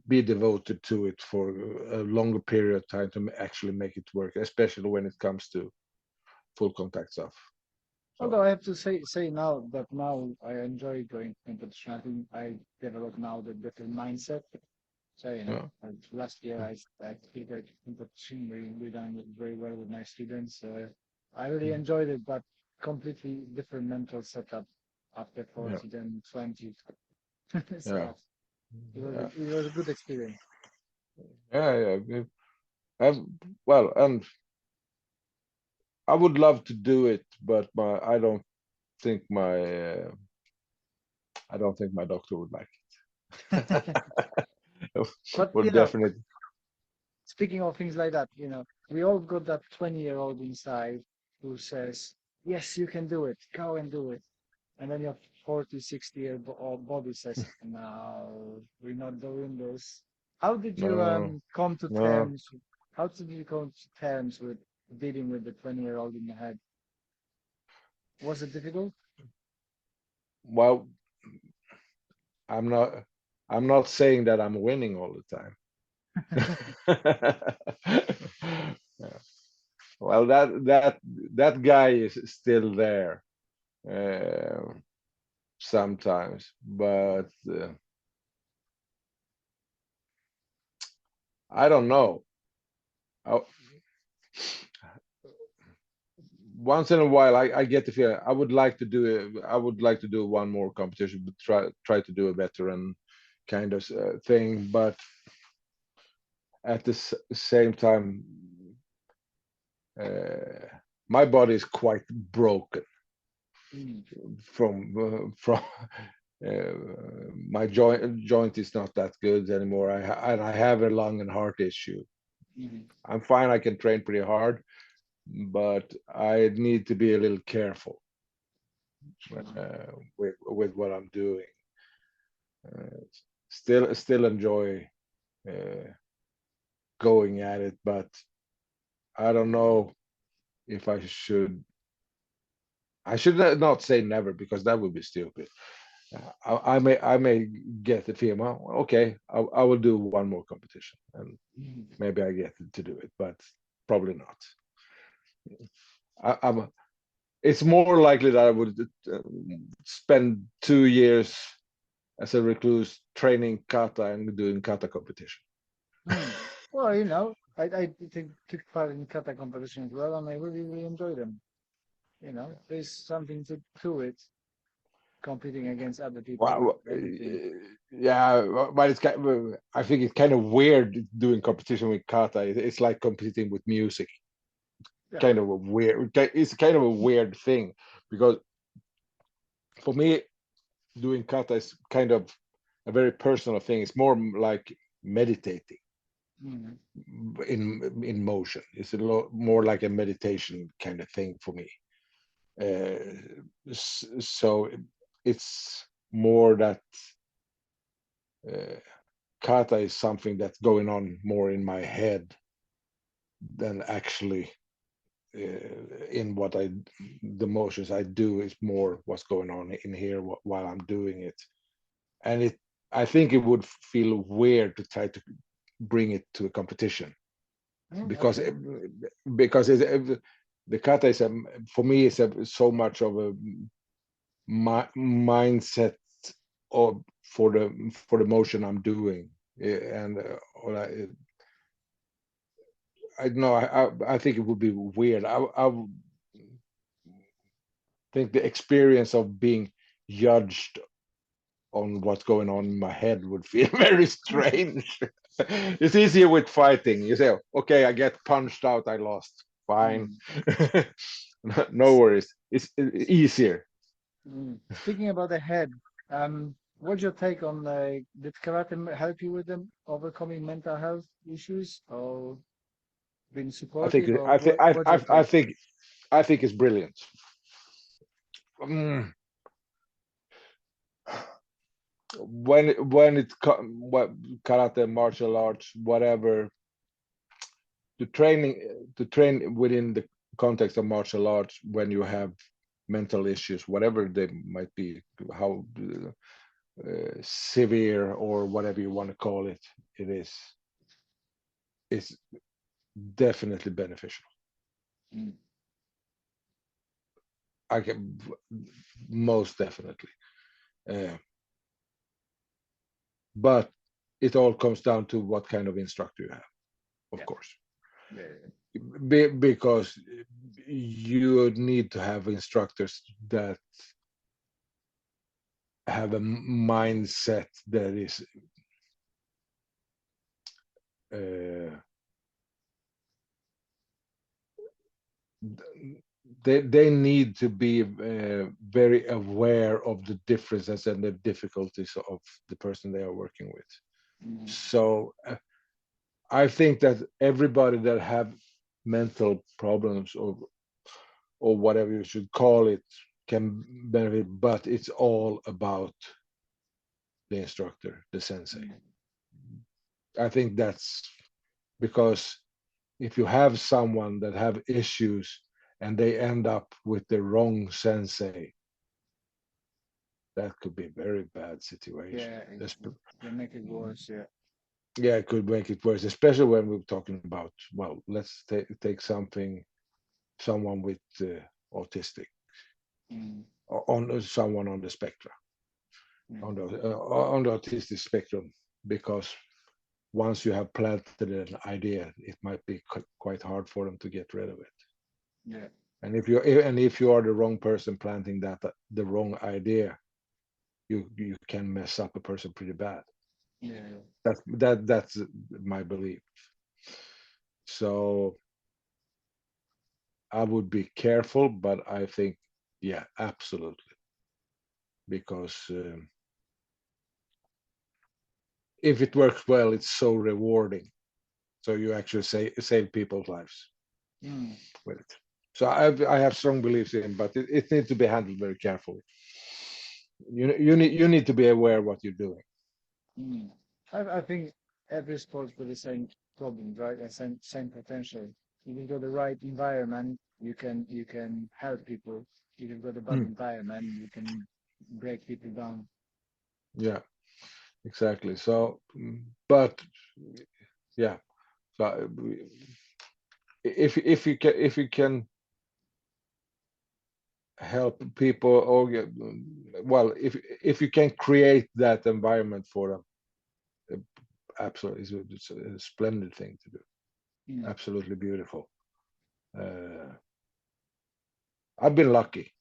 [SPEAKER 2] be devoted to it for a longer period of time to actually make it work, especially when it comes to full contact stuff.
[SPEAKER 1] Although
[SPEAKER 2] So
[SPEAKER 1] I have to say now I enjoy going to competition. I think I developed now the better mindset. So,
[SPEAKER 2] yeah,
[SPEAKER 1] last year I figured competition, we done it very well with my students. I really enjoyed it, but completely different mental setup after
[SPEAKER 2] yeah,
[SPEAKER 1] 40 than 20.
[SPEAKER 2] yeah,
[SPEAKER 1] So
[SPEAKER 2] yeah,
[SPEAKER 1] it was a good experience.
[SPEAKER 2] yeah. I've, well, and I would love to do it, but think my I don't think my doctor would like it.
[SPEAKER 1] But,
[SPEAKER 2] Would definitely.
[SPEAKER 1] speaking of things like that, we all got that 20-year-old inside who says, yes, you can do it. Go and do it. And then your 40, 60-year-old body says, no, we're not doing this. How did you
[SPEAKER 2] No,
[SPEAKER 1] come to
[SPEAKER 2] no.
[SPEAKER 1] terms? How did you come to terms with dealing with the 20-year-old in the head? Was it difficult?
[SPEAKER 2] Well, I'm not. I'm not saying that I'm winning all the time. Yeah. Well, that guy is still there uh, sometimes, but I don't know. I, once in a while, I get the feeling I would like to do it. I would like to do one more competition, but try to do a veteran kind of thing. But at the same time, uh, my body is quite broken
[SPEAKER 1] Mm,
[SPEAKER 2] from my joint is not that good anymore. And I have a lung and heart issue.
[SPEAKER 1] mm,
[SPEAKER 2] I'm fine. I can train pretty hard, but I need to be a little careful with what I'm doing. Uh, still enjoy uh, going at it, but I don't know if I should. I should not say never because that would be stupid. I may get the feeling. Well, okay, I will do one more competition, and
[SPEAKER 1] mm.
[SPEAKER 2] maybe I get to do it, but probably not. I'm. It's more likely that I would spend 2 years as a recluse training kata and doing kata competition.
[SPEAKER 1] Mm. Well, I took part in kata competition as well, and I really, really enjoy them. There's something to it, competing against other people with
[SPEAKER 2] Wow.
[SPEAKER 1] anything.
[SPEAKER 2] Yeah, but it's kind of, I think it's kind of weird doing competition with kata. It's like competing with music.
[SPEAKER 1] Yeah.
[SPEAKER 2] Kind of a weird. It's kind of a weird thing because for me, doing kata is kind of a very personal thing. It's more like meditating
[SPEAKER 1] Mm.
[SPEAKER 2] in motion. It's a lot more like a meditation kind of thing for me. So it's more that kata is something that's going on more in my head than actually in what the motions I do. Is more what's going on in here while I'm doing it. And I think it would feel weird to try to bring it to a competition, because
[SPEAKER 1] Okay.
[SPEAKER 2] the kata is for me is so much of a mindset of for the motion I'm doing. And I know I think it would be weird. I think the experience of being judged on what's going on in my head would feel very strange. It's easier with fighting. You say, okay, I get punched out, I lost. Fine.
[SPEAKER 1] Mm.
[SPEAKER 2] No worries. It's easier.
[SPEAKER 1] Mm. Speaking about the head, what's your take on did karate help you with them overcoming mental health issues or being
[SPEAKER 2] I think
[SPEAKER 1] supportive, or what's your
[SPEAKER 2] I
[SPEAKER 1] take?
[SPEAKER 2] think I think it's brilliant. Mm. When what karate, martial arts, whatever, to train within the context of martial arts when you have mental issues, whatever they might be, how severe or whatever you want to call it, it is definitely beneficial.
[SPEAKER 1] Mm.
[SPEAKER 2] I can most definitely, uh, but it all comes down to what kind of instructor you have, of
[SPEAKER 1] Yeah.
[SPEAKER 2] course.
[SPEAKER 1] Yeah.
[SPEAKER 2] Because you need to have instructors that have a mindset that is uh, they need to be very aware of the differences and the difficulties of the person they are working with.
[SPEAKER 1] Mm.
[SPEAKER 2] So I think that everybody that have mental problems or whatever you should call it can benefit, but it's all about the instructor, the sensei.
[SPEAKER 1] Mm.
[SPEAKER 2] I think that's because if you have someone that have issues and they end up with the wrong sensei, that could be a very bad situation.
[SPEAKER 1] Yeah, it can make it worse. Yeah.
[SPEAKER 2] Yeah, it could make it worse, especially when we're talking about, well, let's take someone with autistic,
[SPEAKER 1] Mm.
[SPEAKER 2] or on someone on the spectrum,
[SPEAKER 1] Mm.
[SPEAKER 2] on the autistic spectrum, because once you have planted an idea, it might be quite hard for them to get rid of it.
[SPEAKER 1] Yeah.
[SPEAKER 2] And if you are the wrong person planting the wrong idea, you can mess up a person pretty bad.
[SPEAKER 1] Yeah.
[SPEAKER 2] That's my belief. So I would be careful, but I think, yeah, absolutely, because if it works well, it's so rewarding. So you actually save people's lives
[SPEAKER 1] Mm.
[SPEAKER 2] with it. So I have strong beliefs in, but it needs to be handled very carefully. You need to be aware what you're doing.
[SPEAKER 1] Mm. I think every sport with the same problems, right? And same potential. If you've got the right environment, you can help people. If you've got a bad
[SPEAKER 2] Mm,
[SPEAKER 1] environment, you can break people down.
[SPEAKER 2] yeah, exactly. So, but yeah, so if you can help people, or well, if you can create that environment for them, absolutely, it's a splendid thing to do.
[SPEAKER 1] Mm.
[SPEAKER 2] Absolutely beautiful. uh, I've been lucky,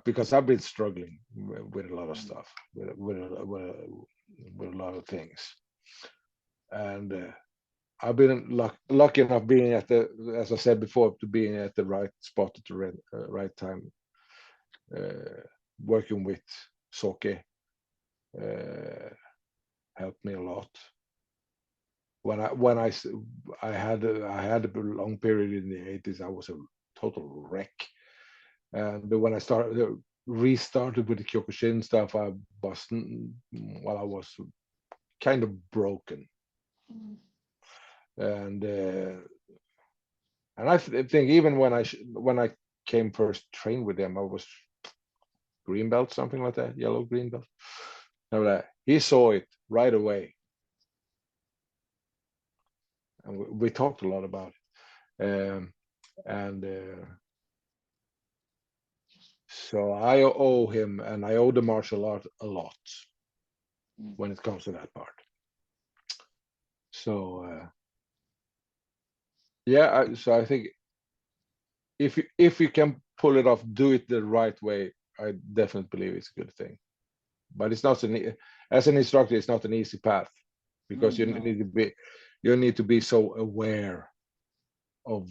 [SPEAKER 2] because I've been struggling with a lot of
[SPEAKER 1] Mm.
[SPEAKER 2] stuff, with a lot of things, and I've been lucky enough being as I said before, to being at the right spot at the right time, uh, working with Soke, helped me a lot. I had a long period in the 80s. I was a total wreck, and when I restarted with the Kyokushin stuff, I was kind of broken, and think even when I came first trained with them, I was green belt, something like that, yellow green belt. And he saw it right away, and we talked a lot about it. And so I owe him, and I owe the martial art a lot when it comes to that part. So yeah, so I think if you can pull it off, do it the right way, I definitely believe it's a good thing. But it's not as an instructor, it's not an easy path, because
[SPEAKER 1] No.
[SPEAKER 2] you need to be so aware of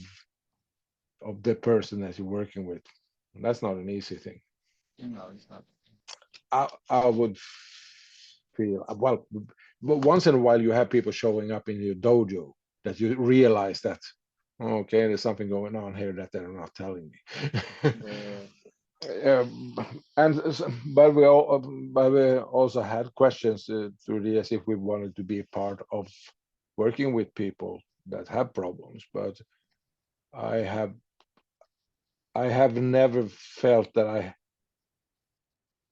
[SPEAKER 2] the person that you're working with. And that's not an easy thing.
[SPEAKER 1] No, it's not.
[SPEAKER 2] I would feel, well, but once in a while you have people showing up in your dojo that you realize that, okay, there's something going on here that they're not telling me. But we also had questions through the years if we wanted to be a part of working with people that have problems. But I have never felt that I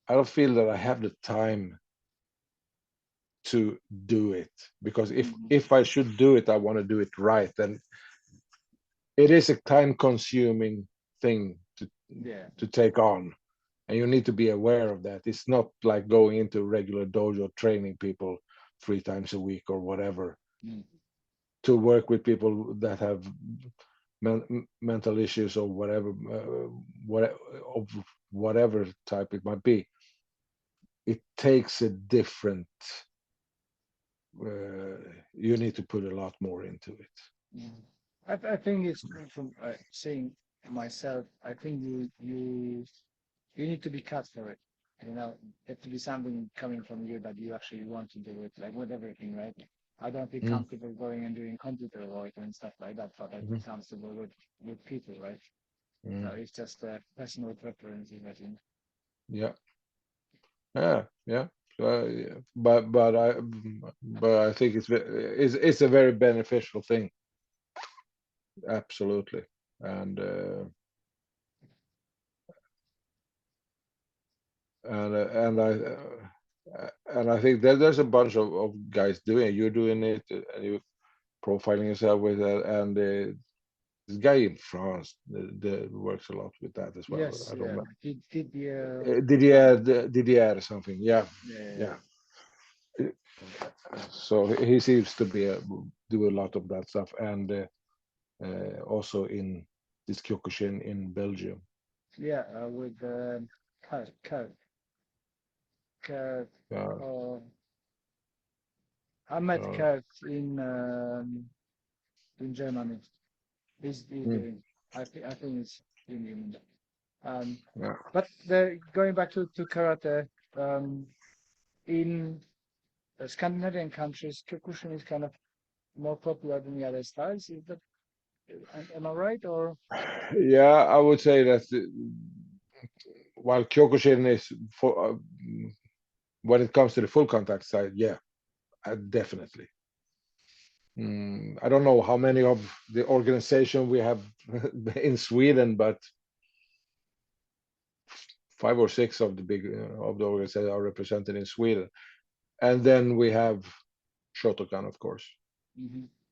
[SPEAKER 2] don't feel that I have the time to do it, because if I should do it, I want to do it right, and it is a time-consuming thing to take on, and you need to be aware of that. It's not like going into regular dojo training people 3 times a week or whatever, to work with people that have mental issues or whatever, of whatever type it might be. It takes a different. You need to put a lot more into it.
[SPEAKER 1] I think it's from seeing myself. I think you need to be cut for it. You know, it have to be something coming from you that you actually want to do it, like with everything, right? I don't feel comfortable going and doing computer work and stuff like that, but I feel comfortable with people, right? So it's just a personal preference, I think.
[SPEAKER 2] Yeah, yeah. But I think it's a very beneficial thing. Absolutely, and I think that there's a bunch of guys doing it. You're doing it, and you profiling yourself with that, and this guy in France that works a lot with that as well.
[SPEAKER 1] Yes,
[SPEAKER 2] I don't
[SPEAKER 1] yeah.
[SPEAKER 2] know. Didier or something. Yeah,
[SPEAKER 1] Yeah.
[SPEAKER 2] yeah. So he seems to do a lot of that stuff, and also in this Kyokushin in Belgium.
[SPEAKER 1] Yeah, with Kurt. Kurt.
[SPEAKER 2] Uh,
[SPEAKER 1] I met
[SPEAKER 2] uh,
[SPEAKER 1] Kurt in Germany. He's
[SPEAKER 2] mm,
[SPEAKER 1] doing. I think it's in.
[SPEAKER 2] yeah.
[SPEAKER 1] But going back to karate, in Scandinavian countries, Kyokushin is kind of more popular than the other styles. Is that am I right or?
[SPEAKER 2] Yeah, I would say that while Kyokushin is for when it comes to the full contact side, yeah, definitely. I don't know how many of the organization we have in Sweden, but 5 or 6 of the big of the organizations are represented in Sweden, and then we have Shotokan, of course.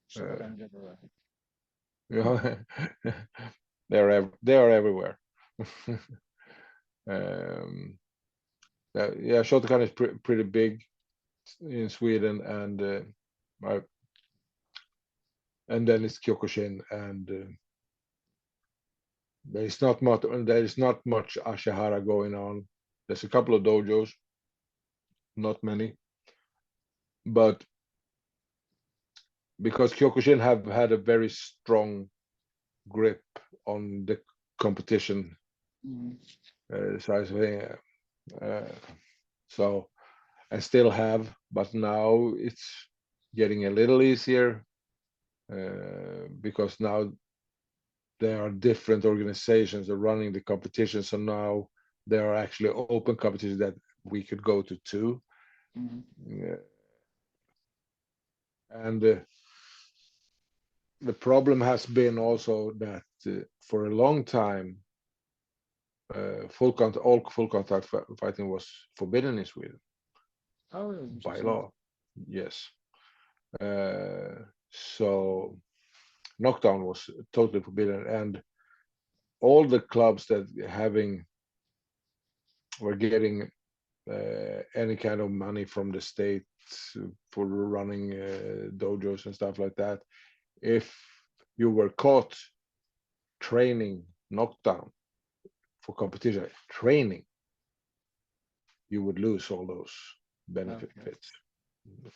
[SPEAKER 1] Shotokan everywhere.
[SPEAKER 2] You know, they are everywhere. Yeah, Shotokan is pretty big in Sweden, and then it's Kyokushin, and there is not much Ashihara going on. There's a couple of dojos, not many, but because Kyokushin have had a very strong grip on the competition side of thing, so I still have, but now it's getting a little easier because now there are different organizations that are running the competition. So now there are actually open competitions that we could go to too. And the problem has been also that for a long time, all full contact fighting was forbidden in Sweden by law. Yes. So knockdown was totally forbidden, and all the clubs that were getting any kind of money from the state for running dojos and stuff like that, if you were caught training knockdown for competition training, you would lose all those benefits.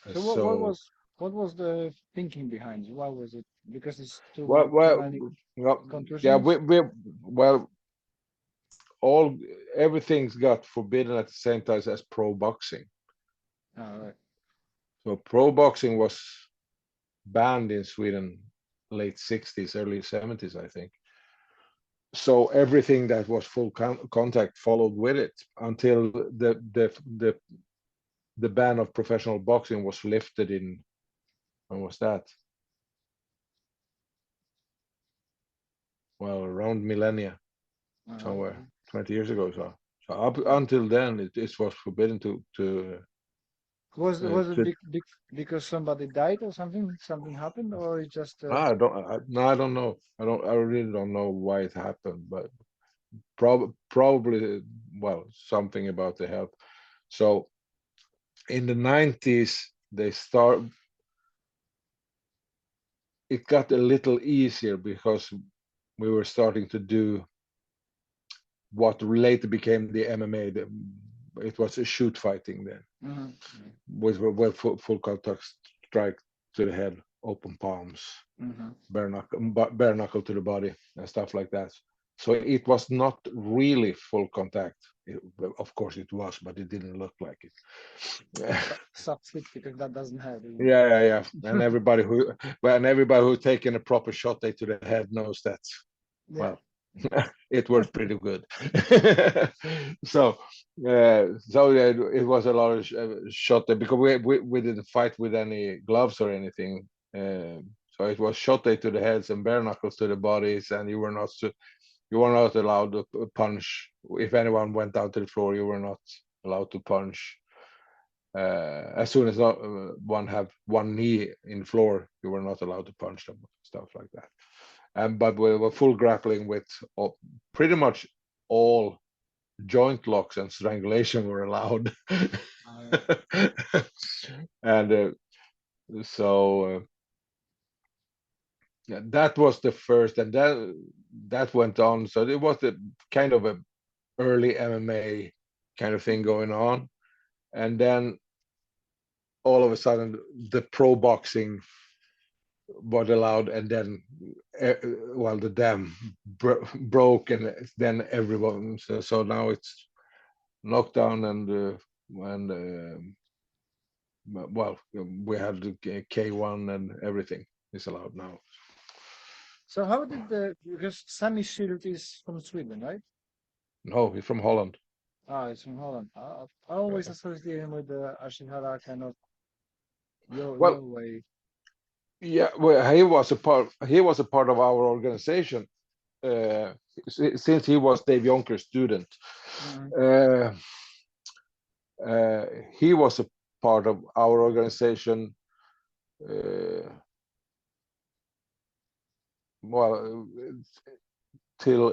[SPEAKER 1] Okay. So what was the thinking behind it? Why was it? Because it's too many contusions?
[SPEAKER 2] Yeah, well, everything's got forbidden at the same time as pro boxing.
[SPEAKER 1] Right.
[SPEAKER 2] So pro boxing was banned in Sweden late 60s, early 70s, I think. So everything that was full contact followed with it until the ban of professional boxing was lifted in, when was that? Well, around millennia, somewhere 20 years ago. So up until then, it was forbidden to.
[SPEAKER 1] Was it because somebody died or something? Something happened, or it just?
[SPEAKER 2] I don't know. I really don't know why it happened, but probably something about the health. So in the 90s, it got a little easier because we were starting to do what later became the MMA. It was a shoot fighting then, with full contact strike to the head, open palms, bare knuckle to the body, and stuff like that. So it was not really full contact. Of course it was, but it didn't look like it.
[SPEAKER 1] Sucks because that doesn't have it.
[SPEAKER 2] Yeah. And everybody who taken a proper shot to the head knows that. Well, it worked pretty good. So it was a lot of shot there because we didn't fight with any gloves or anything. So it was shot to the heads and bare knuckles to the bodies, and you were not allowed to punch. If anyone went down to the floor, you were not allowed to punch. As soon as one have one knee in floor, you were not allowed to punch them, stuff like that. But we were full grappling with pretty much all joint locks and strangulation were allowed. And so that was the first, and that went on. So it was a kind of a early MMA kind of thing going on, and then all of a sudden the pro boxing was allowed, and then the dam broke, and then everyone. So now it's knockdown and we had the K1 and everything is allowed now.
[SPEAKER 1] So how did because Sammy Shield is from Sweden, right?
[SPEAKER 2] No, he's from Holland.
[SPEAKER 1] It's from Holland. I always associate him with the Ashihara kind of your way.
[SPEAKER 2] Yeah, well, he was a part of our organization since he was Dave Jonker's student. He was a part of our organization till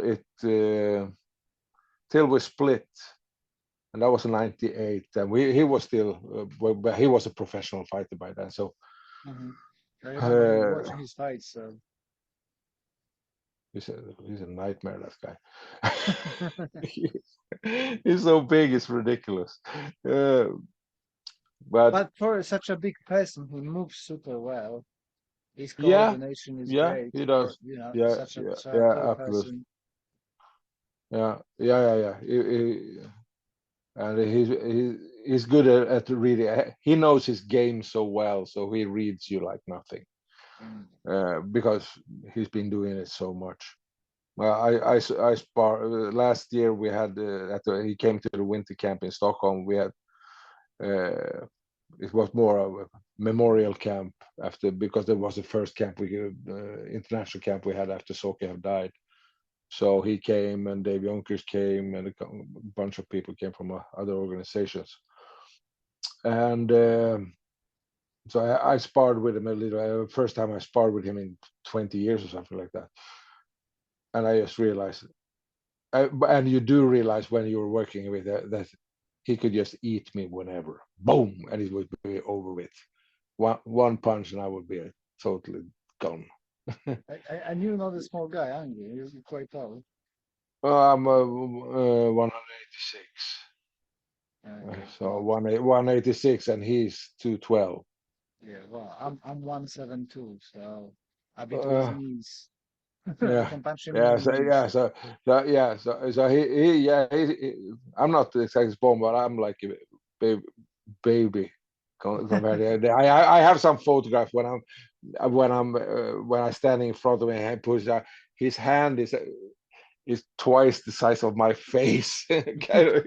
[SPEAKER 2] we split, and that was in '98. And he was still he was a professional fighter by then. So
[SPEAKER 1] I remember watching his fights. So.
[SPEAKER 2] He's a nightmare, that guy. He's so big, it's ridiculous.
[SPEAKER 1] But for such a big person, he moves super well. His coordination is great.
[SPEAKER 2] He does.
[SPEAKER 1] For, such a tall person.
[SPEAKER 2] Yeah. And he's good at reading. He knows his game so well, so he reads you like nothing, because he's been doing it so much. Well, I spar last year. We had he came to the winter camp in Stockholm. We had it was more of a memorial camp after, because it was the first camp international camp we had after Soke have died. So he came, and Dave Yonkers came, and a bunch of people came from other organizations. And so I sparred with him a little. First time I sparred with him in 20 years or something like that. And I just realized, and you do realize when you're working with that he could just eat me whenever, boom, and it would be over with. One punch, and I would be totally gone.
[SPEAKER 1] And you're not a small guy, aren't you? You're quite tall.
[SPEAKER 2] I'm 186. So
[SPEAKER 1] Wow.
[SPEAKER 2] 186, and he's 212.
[SPEAKER 1] Yeah, well, I'm 172, so I'll be to his
[SPEAKER 2] Uh,
[SPEAKER 1] knees. I
[SPEAKER 2] yeah,
[SPEAKER 1] can punch him in
[SPEAKER 2] yeah,
[SPEAKER 1] the
[SPEAKER 2] so
[SPEAKER 1] knees.
[SPEAKER 2] I'm not the exact bomb, but I'm like a baby compared to. I have some photographs when I'm standing in front of him and push out. His hand is twice the size of my face. Kind of,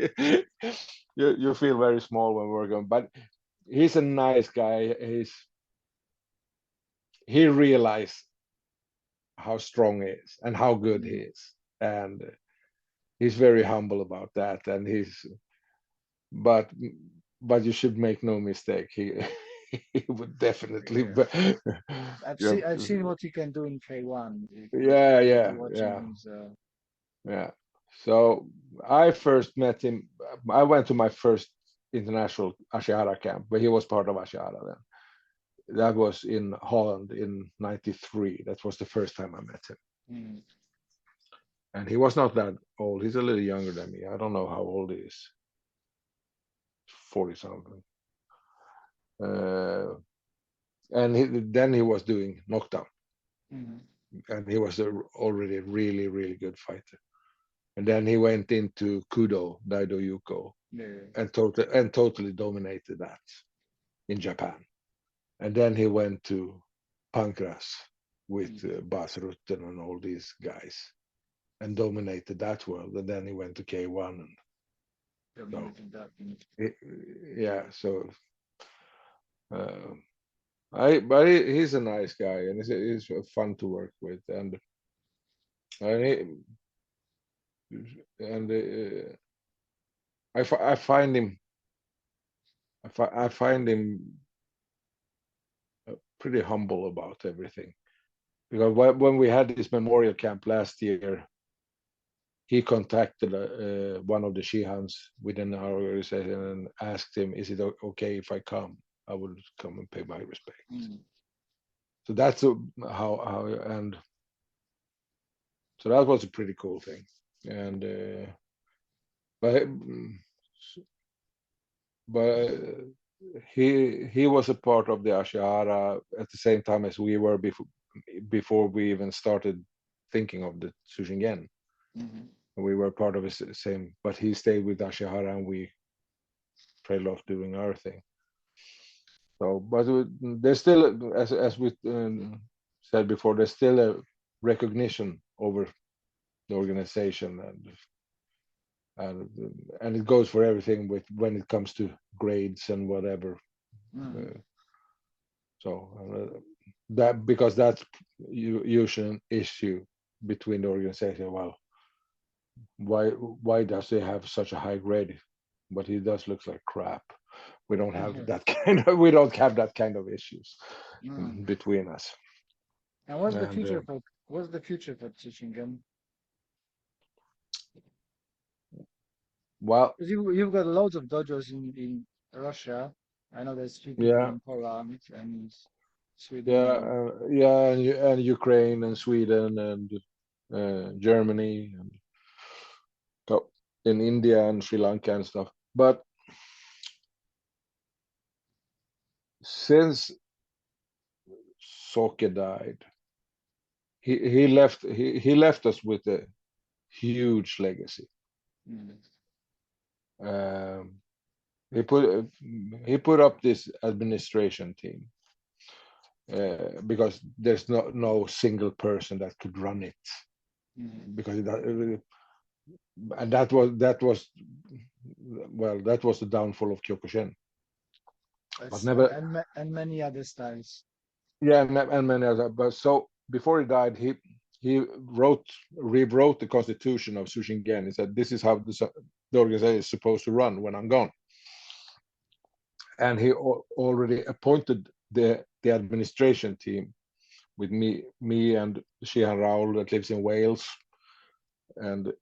[SPEAKER 2] you feel very small when we're going, but he's a nice guy. He realized how strong he is and how good he is, and he's very humble about that. And but but you should make no mistake, he he would definitely
[SPEAKER 1] Yeah.
[SPEAKER 2] yeah,
[SPEAKER 1] I've seen what he can do in K1
[SPEAKER 2] yeah,
[SPEAKER 1] if
[SPEAKER 2] yeah,
[SPEAKER 1] you're watching
[SPEAKER 2] yeah,
[SPEAKER 1] him, so
[SPEAKER 2] yeah. So I first met him. I went to my first international Ashihara camp, but he was part of Ashihara then. That was in Holland in '93. That was the first time I met him.
[SPEAKER 1] mm.
[SPEAKER 2] And he was not that old. He's a little younger than me. I don't know how old he is. 40 something. Uh, and then he was doing knockdown,
[SPEAKER 1] Mm.
[SPEAKER 2] and he was already a really, really good fighter. And then he went into Kudo, Daido Yuko,
[SPEAKER 1] Yeah.
[SPEAKER 2] and totally dominated that in Japan. And then he went to Pancras with
[SPEAKER 1] Mm.
[SPEAKER 2] Bas Rutten and all these guys, and dominated that world. And then he went to K1, and so
[SPEAKER 1] Dominated that.
[SPEAKER 2] it, yeah. So uh, but he's a nice guy, and he's fun to work with, and and I find him I find him pretty humble about everything. Because when we had this memorial camp last year, he contacted one of the Shihans within our organization and asked him, "Is it okay if I come? I will come and pay my respect."
[SPEAKER 1] Mm.
[SPEAKER 2] So that's how and so that was a pretty cool thing. And but he was a part of the Ashihara at the same time as we were before we even started thinking of the Tsu Shin Gen.
[SPEAKER 1] Mm-hmm.
[SPEAKER 2] We were part of the same, but he stayed with Ashihara, and we trailed off doing our thing. So, but there's still, as we said before, there's still a recognition over the organization, and and it goes for everything with when it comes to grades and whatever.
[SPEAKER 1] Mm.
[SPEAKER 2] So that, because that's usually an issue between the organization. Well, why does he have such a high grade? But he does look like crap. We don't have that kind of issues
[SPEAKER 1] Mm.
[SPEAKER 2] between us.
[SPEAKER 1] And
[SPEAKER 2] And
[SPEAKER 1] what's the future for Tsu Shin Gen?
[SPEAKER 2] well,
[SPEAKER 1] Because you've got loads of dojos in Russia. I know there's few people
[SPEAKER 2] yeah,
[SPEAKER 1] in Poland and
[SPEAKER 2] yeah,
[SPEAKER 1] Sweden and
[SPEAKER 2] yeah, and Ukraine and Sweden and Germany and in India and Sri Lanka and stuff. But since Soke died, he left us with a huge legacy.
[SPEAKER 1] mm.
[SPEAKER 2] Um, he put he put up this administration team because there's no single person that could run it, because and that was well, that was the downfall of Kyokushin. But
[SPEAKER 1] Yes,
[SPEAKER 2] never,
[SPEAKER 1] and many other styles.
[SPEAKER 2] yeah, and many other. But so before he died, he rewrote the constitution of Tsu Shin Gen. He said, "This is how the organization is supposed to run when I'm gone." And he already appointed the administration team with me and Shihan Raul that lives in Wales, and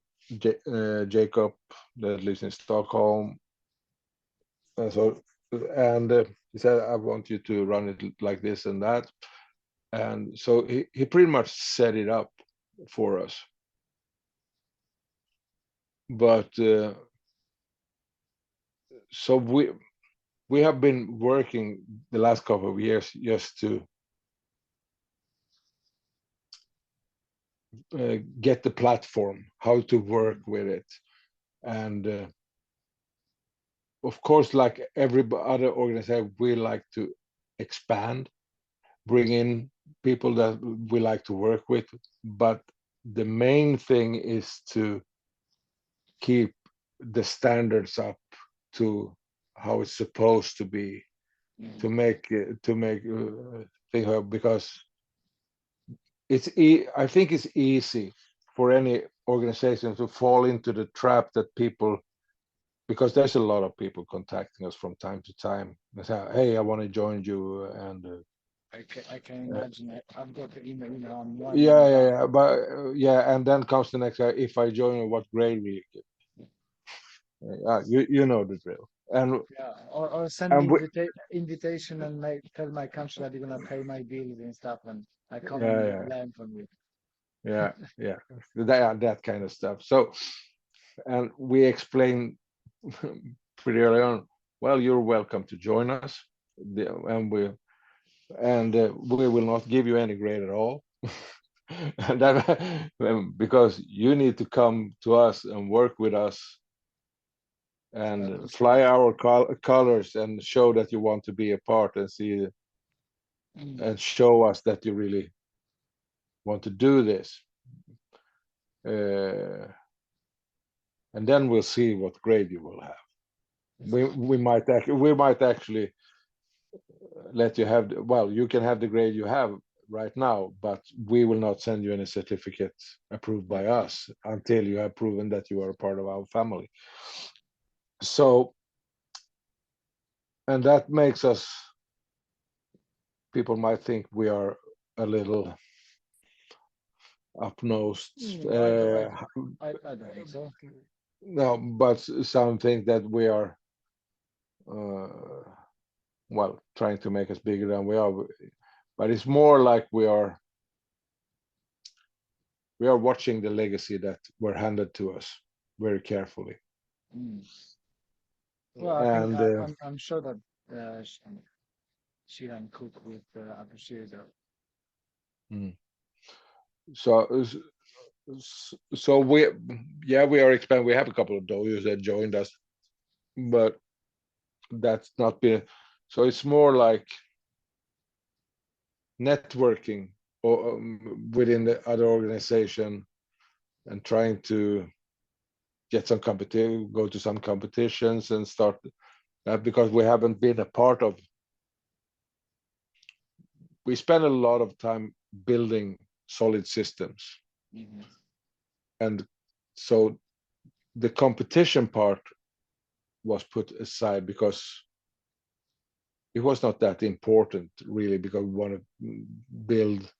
[SPEAKER 2] Jacob that lives in Stockholm. So and he said, "I want you to run it like this and that." And so he pretty much set it up for us. But so we have been working the last couple of years just to get the platform, how to work with it. And of course, like every other organization, we like to expand, bring in people that we like to work with. But the main thing is to keep the standards up to how it's supposed to be, to make things up, because I think it's easy for any organization to fall into the trap that people, because there's a lot of people contacting us from time to time. They say, "Hey, I want to join you," and
[SPEAKER 1] I can imagine it. I've got the email, I'm winding
[SPEAKER 2] yeah,
[SPEAKER 1] it
[SPEAKER 2] yeah,
[SPEAKER 1] up.
[SPEAKER 2] yeah, but yeah, and then comes the next guy. If I join, what grade will you get? You know the drill,
[SPEAKER 1] Yeah, or send
[SPEAKER 2] and we,
[SPEAKER 1] invitation and tell my country that you're gonna pay my bills and stuff, and I come
[SPEAKER 2] yeah,
[SPEAKER 1] and
[SPEAKER 2] yeah,
[SPEAKER 1] learn from you.
[SPEAKER 2] yeah, yeah, that kind of stuff. So, and we explain pretty early on, well, you're welcome to join us, and we will not give you any grade at all. And that, because you need to come to us and work with us and fly our colors and show that you want to be a part, and see and show us that you really want to do this. Uh, and then we'll see what grade you will have. We might actually let you have well, you can have the grade you have right now, but we will not send you any certificates approved by us until you have proven that you are a part of our family. So, and that makes us, people might think we are a little up-nosed.
[SPEAKER 1] I don't think so.
[SPEAKER 2] No, but some think that we are uh, well, trying to make us bigger than we are. But it's more like we are watching the legacy that were handed to us very carefully.
[SPEAKER 1] Mm. Well, I think
[SPEAKER 2] And
[SPEAKER 1] I'm sure that Shihan Cook would appreciate that.
[SPEAKER 2] mm, so so we, yeah, we are expanding. We have a couple of dojos that joined us, but that's not been, so it's more like networking or within the other organization, and trying to get some competition, go to some competitions and start that, because we haven't been a part of, we spend a lot of time building solid systems. And so the competition part was put aside because it was not that important really, because we want to build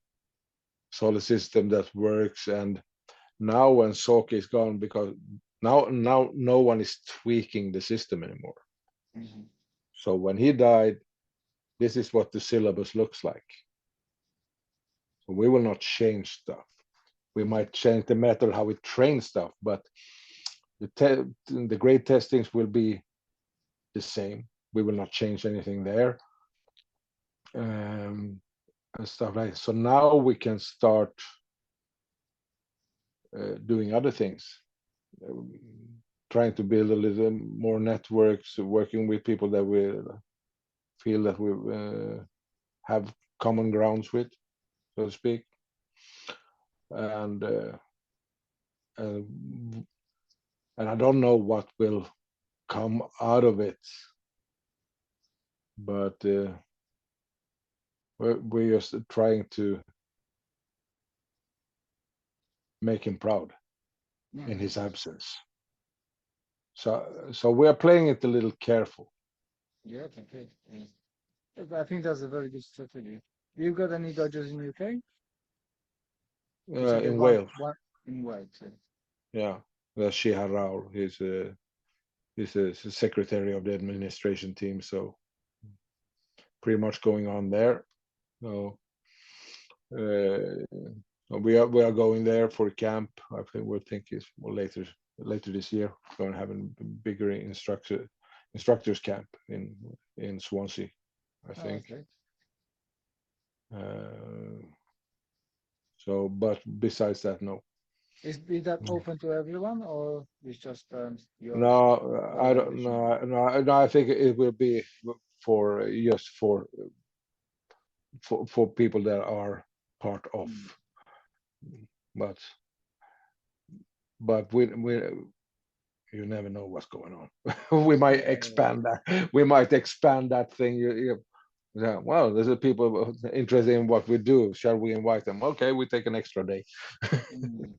[SPEAKER 2] solid system that works. And now when Soke is gone, because now no one is tweaking the system anymore. So when he died, this is what the syllabus looks like. So we will not change stuff. We might change the method how we train stuff, but the grade testings will be the same. We will not change anything there, and stuff like that. So now we can start doing other things. trying to build a little more networks, working with people that we feel that we have common grounds with, so to speak. And and I don't know what will come out of it, but we're just trying to make him proud in his absence. So we are playing it a little careful.
[SPEAKER 1] Yeah, okay. Yeah. I think that's a very good strategy. You got any dodgers in UK? You said the
[SPEAKER 2] In Wales.
[SPEAKER 1] one in Wales.
[SPEAKER 2] Yeah, that's Shihan Raul. He's the secretary of the administration team, so pretty much going on there. So we are going there for camp. I think we'll think is later this year. We're going to have a bigger instructors camp in Swansea, I think.
[SPEAKER 1] Okay.
[SPEAKER 2] So, but besides that, no.
[SPEAKER 1] Is that open to everyone, or is just your
[SPEAKER 2] No, I don't
[SPEAKER 1] organization?
[SPEAKER 2] no. I think it will be for just for people that are part of. But we you never know what's going on. We might
[SPEAKER 1] Yeah.
[SPEAKER 2] expand that. We might expand that thing. Yeah, well, there's a people interested in what we do. Shall we invite them? Okay, we take an extra day
[SPEAKER 1] Mm.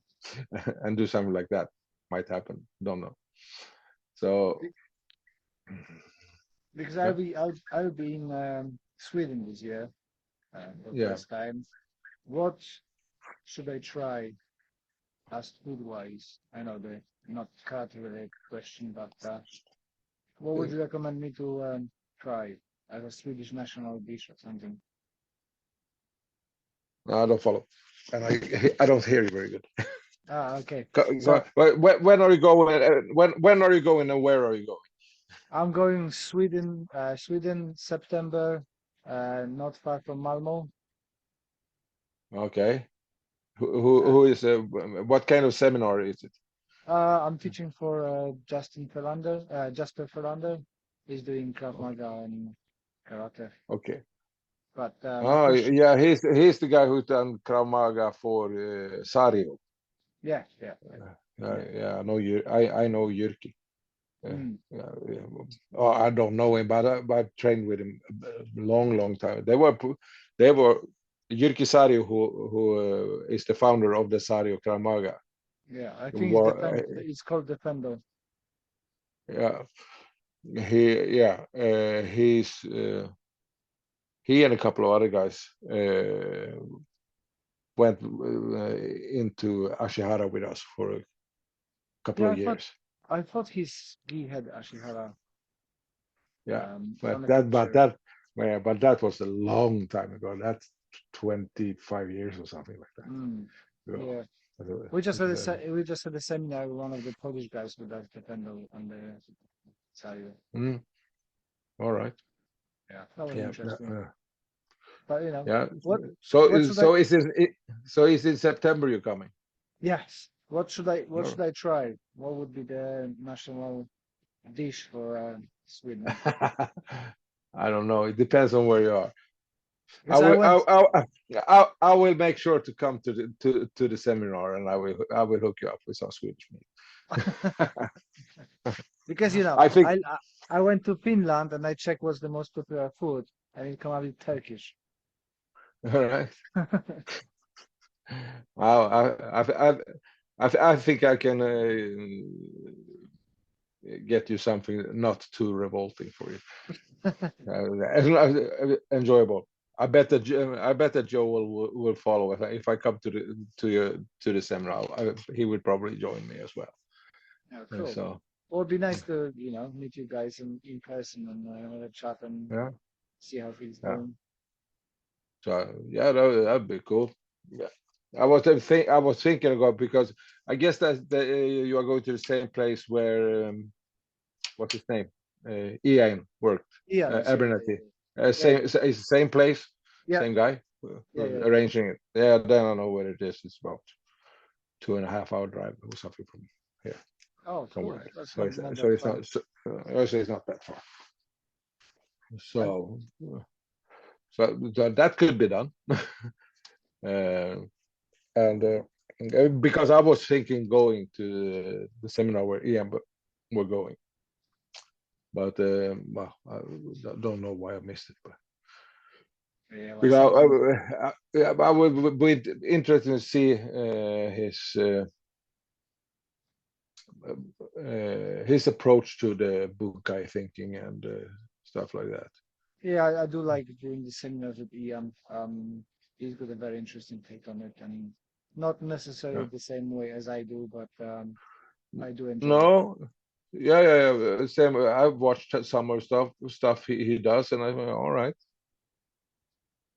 [SPEAKER 2] and do something like that. Might happen. Don't know. So
[SPEAKER 1] Because
[SPEAKER 2] yeah,
[SPEAKER 1] I'll be in Sweden this year for the
[SPEAKER 2] yeah.
[SPEAKER 1] first time. What should I try as food wise? I know the not karate related question, but what would you recommend me to try as a Swedish national dish or something?
[SPEAKER 2] No, I don't follow, and I don't hear you very good.
[SPEAKER 1] Okay. So
[SPEAKER 2] When are you going? When are you going, and where are you going?
[SPEAKER 1] I'm going Sweden, September, not far from Malmo.
[SPEAKER 2] Okay.
[SPEAKER 1] Uh,
[SPEAKER 2] Who is what kind of seminar is it?
[SPEAKER 1] I'm teaching for Jasper Ferlander. He's doing Krav Maga and karate.
[SPEAKER 2] Okay.
[SPEAKER 1] But my
[SPEAKER 2] Oh
[SPEAKER 1] question,
[SPEAKER 2] yeah, he's the guy who's done Krav Maga for Sario.
[SPEAKER 1] yeah, yeah, yeah.
[SPEAKER 2] Yeah, I know you. I know Jyrki.
[SPEAKER 1] Mm,
[SPEAKER 2] Yeah. Oh, I don't know him, but I've trained with him a long time. They were Jyrki Sario, who is the founder of the Sario Krav Maga.
[SPEAKER 1] yeah. I think it's
[SPEAKER 2] War,
[SPEAKER 1] It's called Defendo.
[SPEAKER 2] yeah, he's he and a couple of other guys went into Ashihara with us for a couple
[SPEAKER 1] Yeah,
[SPEAKER 2] of years.
[SPEAKER 1] I thought he had Ashihara.
[SPEAKER 2] Yeah,
[SPEAKER 1] I'm not quite sure.
[SPEAKER 2] but that was a long time ago. That's 25 years or something like that.
[SPEAKER 1] Mm,
[SPEAKER 2] So,
[SPEAKER 1] yeah.
[SPEAKER 2] uh,
[SPEAKER 1] We just had a seminar with one of the Polish guys with that Defendo and the Sario.
[SPEAKER 2] mm, all right.
[SPEAKER 1] Yeah, that was
[SPEAKER 2] Yeah,
[SPEAKER 1] interesting. But
[SPEAKER 2] yeah.
[SPEAKER 1] what
[SPEAKER 2] So
[SPEAKER 1] what should I?
[SPEAKER 2] it's in September you're coming.
[SPEAKER 1] Yes. What
[SPEAKER 2] No.
[SPEAKER 1] should I try? What would be the national dish for Sweden?
[SPEAKER 2] I don't know. It depends on where you are. I
[SPEAKER 1] Because I
[SPEAKER 2] will.
[SPEAKER 1] went.
[SPEAKER 2] I will make sure to come to the seminar, and I will hook you up with some Swedish meat.
[SPEAKER 1] Because
[SPEAKER 2] I think.
[SPEAKER 1] I went to Finland and I checked what's the most popular food, and it come out with Turkish.
[SPEAKER 2] All right. Wow. I think I can get you something not too revolting for you. Enjoyable. I bet that Joe will follow if I come to the seminar. He would probably join me as well.
[SPEAKER 1] Yeah, cool.
[SPEAKER 2] So
[SPEAKER 1] Well, it'd be nice to meet you guys in person and have a chat and
[SPEAKER 2] yeah,
[SPEAKER 1] see how things
[SPEAKER 2] yeah.
[SPEAKER 1] going.
[SPEAKER 2] So yeah, that'd be cool. Yeah. I was thinking about because I guess that you are going to the same place where what's his name? Ian worked.
[SPEAKER 1] Yeah, that's it.
[SPEAKER 2] Abernathy.
[SPEAKER 1] Yeah,
[SPEAKER 2] It's the same place,
[SPEAKER 1] yeah,
[SPEAKER 2] same guy
[SPEAKER 1] yeah, yeah, yeah.
[SPEAKER 2] arranging it. Yeah, then I know where it is. It's about 2.5 hour drive or something from here.
[SPEAKER 1] Oh,
[SPEAKER 2] from
[SPEAKER 1] cool.
[SPEAKER 2] where I live.
[SPEAKER 1] That's
[SPEAKER 2] So
[SPEAKER 1] not
[SPEAKER 2] so
[SPEAKER 1] that
[SPEAKER 2] it's
[SPEAKER 1] far.
[SPEAKER 2] not so it's not that far.
[SPEAKER 1] I,
[SPEAKER 2] So so that could be done. uh, and because I was thinking going to the seminar where Ian were going, but well, I don't know why I missed it, but
[SPEAKER 1] yeah, well,
[SPEAKER 2] because
[SPEAKER 1] sometimes.
[SPEAKER 2] I would be interested to see his approach to the Bukai thinking and stuff like that.
[SPEAKER 1] Yeah, I do like doing the seminars with Ian. He's got a very interesting take on it, and not necessarily
[SPEAKER 2] Yeah.
[SPEAKER 1] the same way as I do, but I do enjoy it.
[SPEAKER 2] No, yeah. Same. I've watched some of stuff he does, and I went, all right,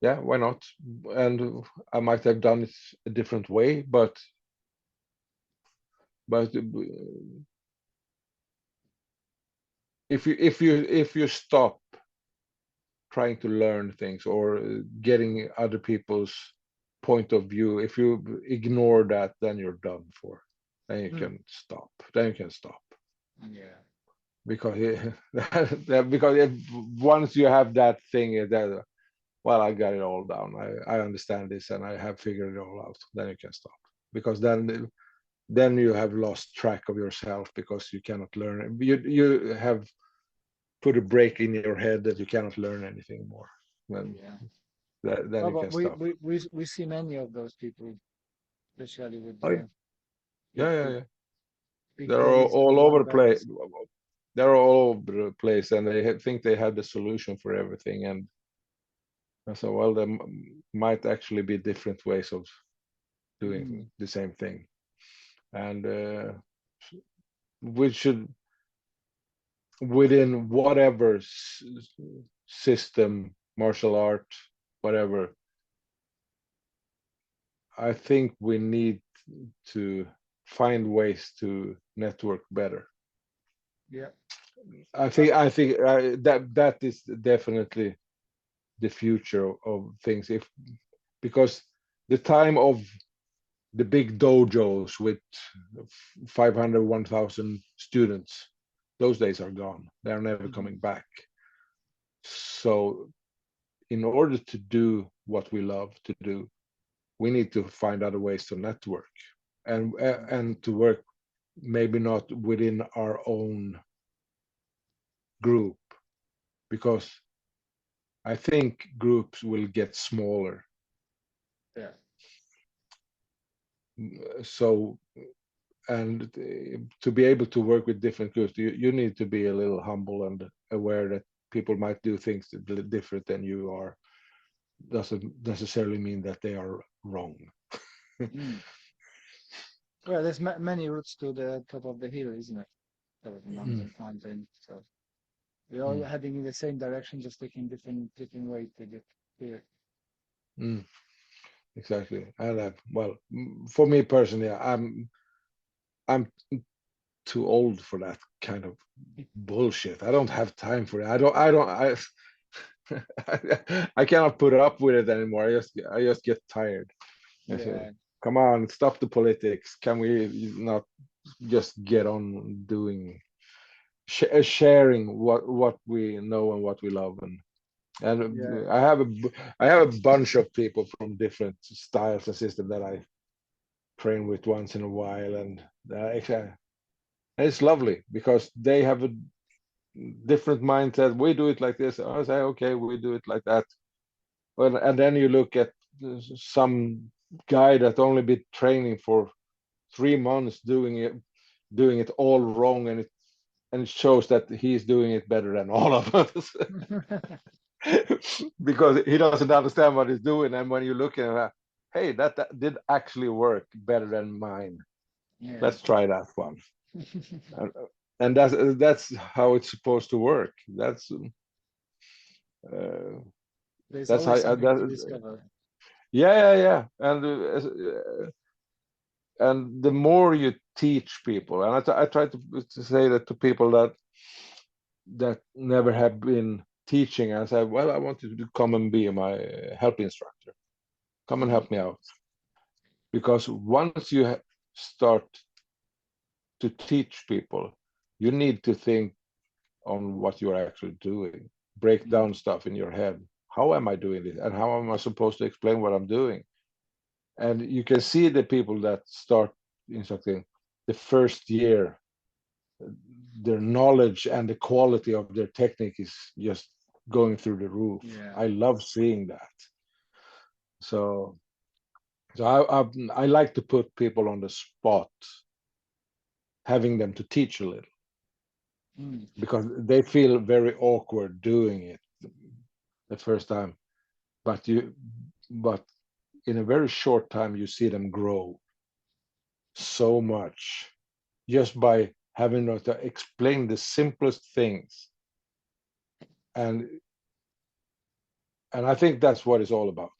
[SPEAKER 2] yeah, why not? And I might have done it a different way, but if you stop trying to learn things or getting other people's point of view, if you ignore that, then you're done for. Then you
[SPEAKER 1] Mm.
[SPEAKER 2] can stop. Then you can stop
[SPEAKER 1] Yeah.
[SPEAKER 2] because because if once you have that thing that well, I got it all down. I understand this and I have figured it all out. Then you can stop because then you have lost track of yourself because you cannot learn. You have put a break in your head that you cannot learn anything more. Then
[SPEAKER 1] Yeah.
[SPEAKER 2] then
[SPEAKER 1] Oh,
[SPEAKER 2] you
[SPEAKER 1] but
[SPEAKER 2] can stop.
[SPEAKER 1] we see many of those people, especially with
[SPEAKER 2] Oh,
[SPEAKER 1] the big
[SPEAKER 2] yeah.
[SPEAKER 1] big
[SPEAKER 2] They're
[SPEAKER 1] bellies and
[SPEAKER 2] all over
[SPEAKER 1] white
[SPEAKER 2] the place.
[SPEAKER 1] belts.
[SPEAKER 2] They're all over the place, and they think they have the solution for everything. And so, well, there might actually be different ways of
[SPEAKER 1] Mm.
[SPEAKER 2] doing the same thing, and we should, within whatever system, martial art, whatever, I think we need to find ways to network better.
[SPEAKER 1] Yeah.
[SPEAKER 2] I think that is definitely the future of things. If because the time of the big dojos with 500, 1,000 students, those days are gone. They're never
[SPEAKER 1] Mhm.
[SPEAKER 2] coming back. So, in order to do what we love to do, we need to find other ways to network and to work maybe not within our own group because I think groups will get smaller.
[SPEAKER 1] Yeah.
[SPEAKER 2] So and to be able to work with different groups, you need to be a little humble and aware that people might do things different than you are. Doesn't necessarily mean that they are wrong.
[SPEAKER 1] Mm. Well, there's many routes to the top of the hill, isn't it? Top of the
[SPEAKER 2] Mm,
[SPEAKER 1] mountain. So we're all
[SPEAKER 2] mm,
[SPEAKER 1] heading in the same direction, just taking different way to get here.
[SPEAKER 2] mm, exactly. And well, for me personally, I'm too old for that kind of bullshit. I don't have time for it. I cannot put up with it anymore. I just get tired. I say,
[SPEAKER 1] Yeah.
[SPEAKER 2] come on, stop the politics. Can we not just get on doing sharing what we know and what we love and
[SPEAKER 1] Yeah.
[SPEAKER 2] I have a bunch of people from different styles and systems that I train with once in a while, and it's lovely because they have a different mindset. We do it like this. I say, okay, we do it like that. Well, and then you look at some guy that only been training for 3 months doing it all wrong, and it shows that he's doing it better than all of us because he doesn't understand what he's doing. And when you look at him, hey, that did actually work better than mine.
[SPEAKER 1] Yeah.
[SPEAKER 2] Let's try that one. And, and that's how it's supposed to work. Uh,
[SPEAKER 1] There's
[SPEAKER 2] that's how
[SPEAKER 1] always something to discover.
[SPEAKER 2] yeah. And the more you teach people, and I try to say that to people that never have been teaching. I said, well, I want you to come and be my help instructor. Come and
[SPEAKER 1] Mhm.
[SPEAKER 2] help me out. Because once you start to teach people, you need to think on what you're actually doing. Break down stuff in your head. How am I doing this? And how am I supposed to explain what I'm doing? And you can see the people that start instructing the first year, their knowledge and the quality of their technique is just going through the roof.
[SPEAKER 1] Yeah.
[SPEAKER 2] I love seeing that. So, I like to put people on the spot, having them to teach a little, because they feel very awkward doing it the first time. But in a very short time, you see them grow so much just by having to explain the simplest things. And I think that's what it's all about.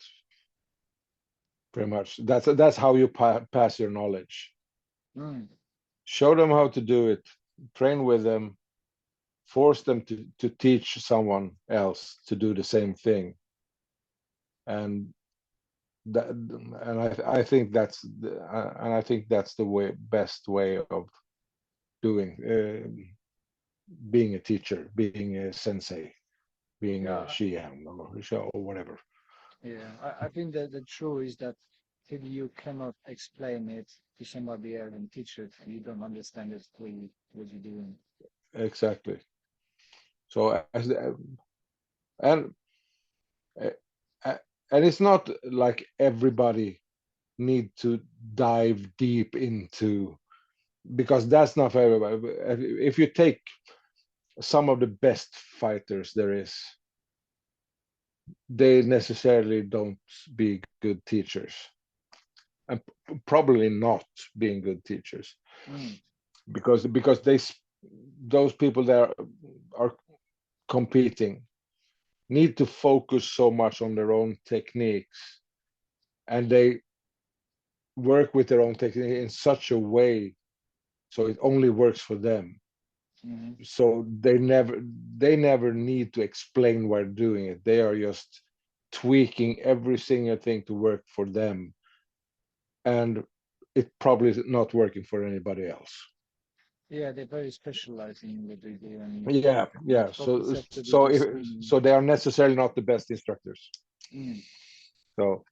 [SPEAKER 2] Pretty much. That's how you pass your knowledge. Show them how to do it, train with them, force them to teach someone else to do the same thing. And I think that's the best way of doing, being a teacher, being a sensei, being a Shihan or whatever.
[SPEAKER 1] Yeah, I think that the truth is that if you cannot explain it to somebody else and teach it, you don't understand it fully what you're doing.
[SPEAKER 2] Exactly. So and and it's not like everybody need to dive deep into, because that's not for everybody. If you take some of the best fighters there is, they necessarily don't be good teachers, and probably not being good teachers, because those people that are competing need to focus so much on their own techniques, and they work with their own technique in such a way so it only works for them. So they never need to explain why they're doing it. They are just tweaking every single thing to work for them, and it probably is not working for anybody else.
[SPEAKER 1] Yeah, they're very specialized in what they do, and
[SPEAKER 2] Yeah. So they are necessarily not the best instructors. So,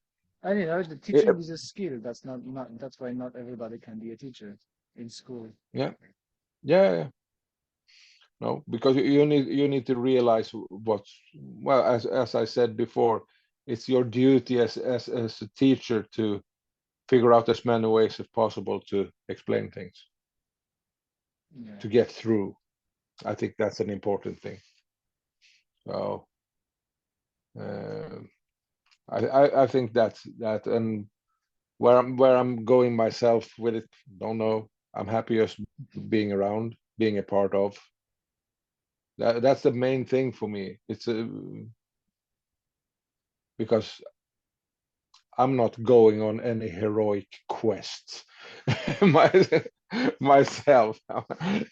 [SPEAKER 1] and the teaching is a skill. That's not that's why not everybody can be a teacher in school.
[SPEAKER 2] yeah. No, because you need to realize what's, well, as I said before, it's your duty as a teacher to figure out as many ways as possible to explain things, to get through. I think that's an important thing. So I think that's that. And where I'm going myself with it, don't know. I'm happy just being around, being a part of. That's the main thing for me. It's because I'm not going on any heroic quests myself. I'm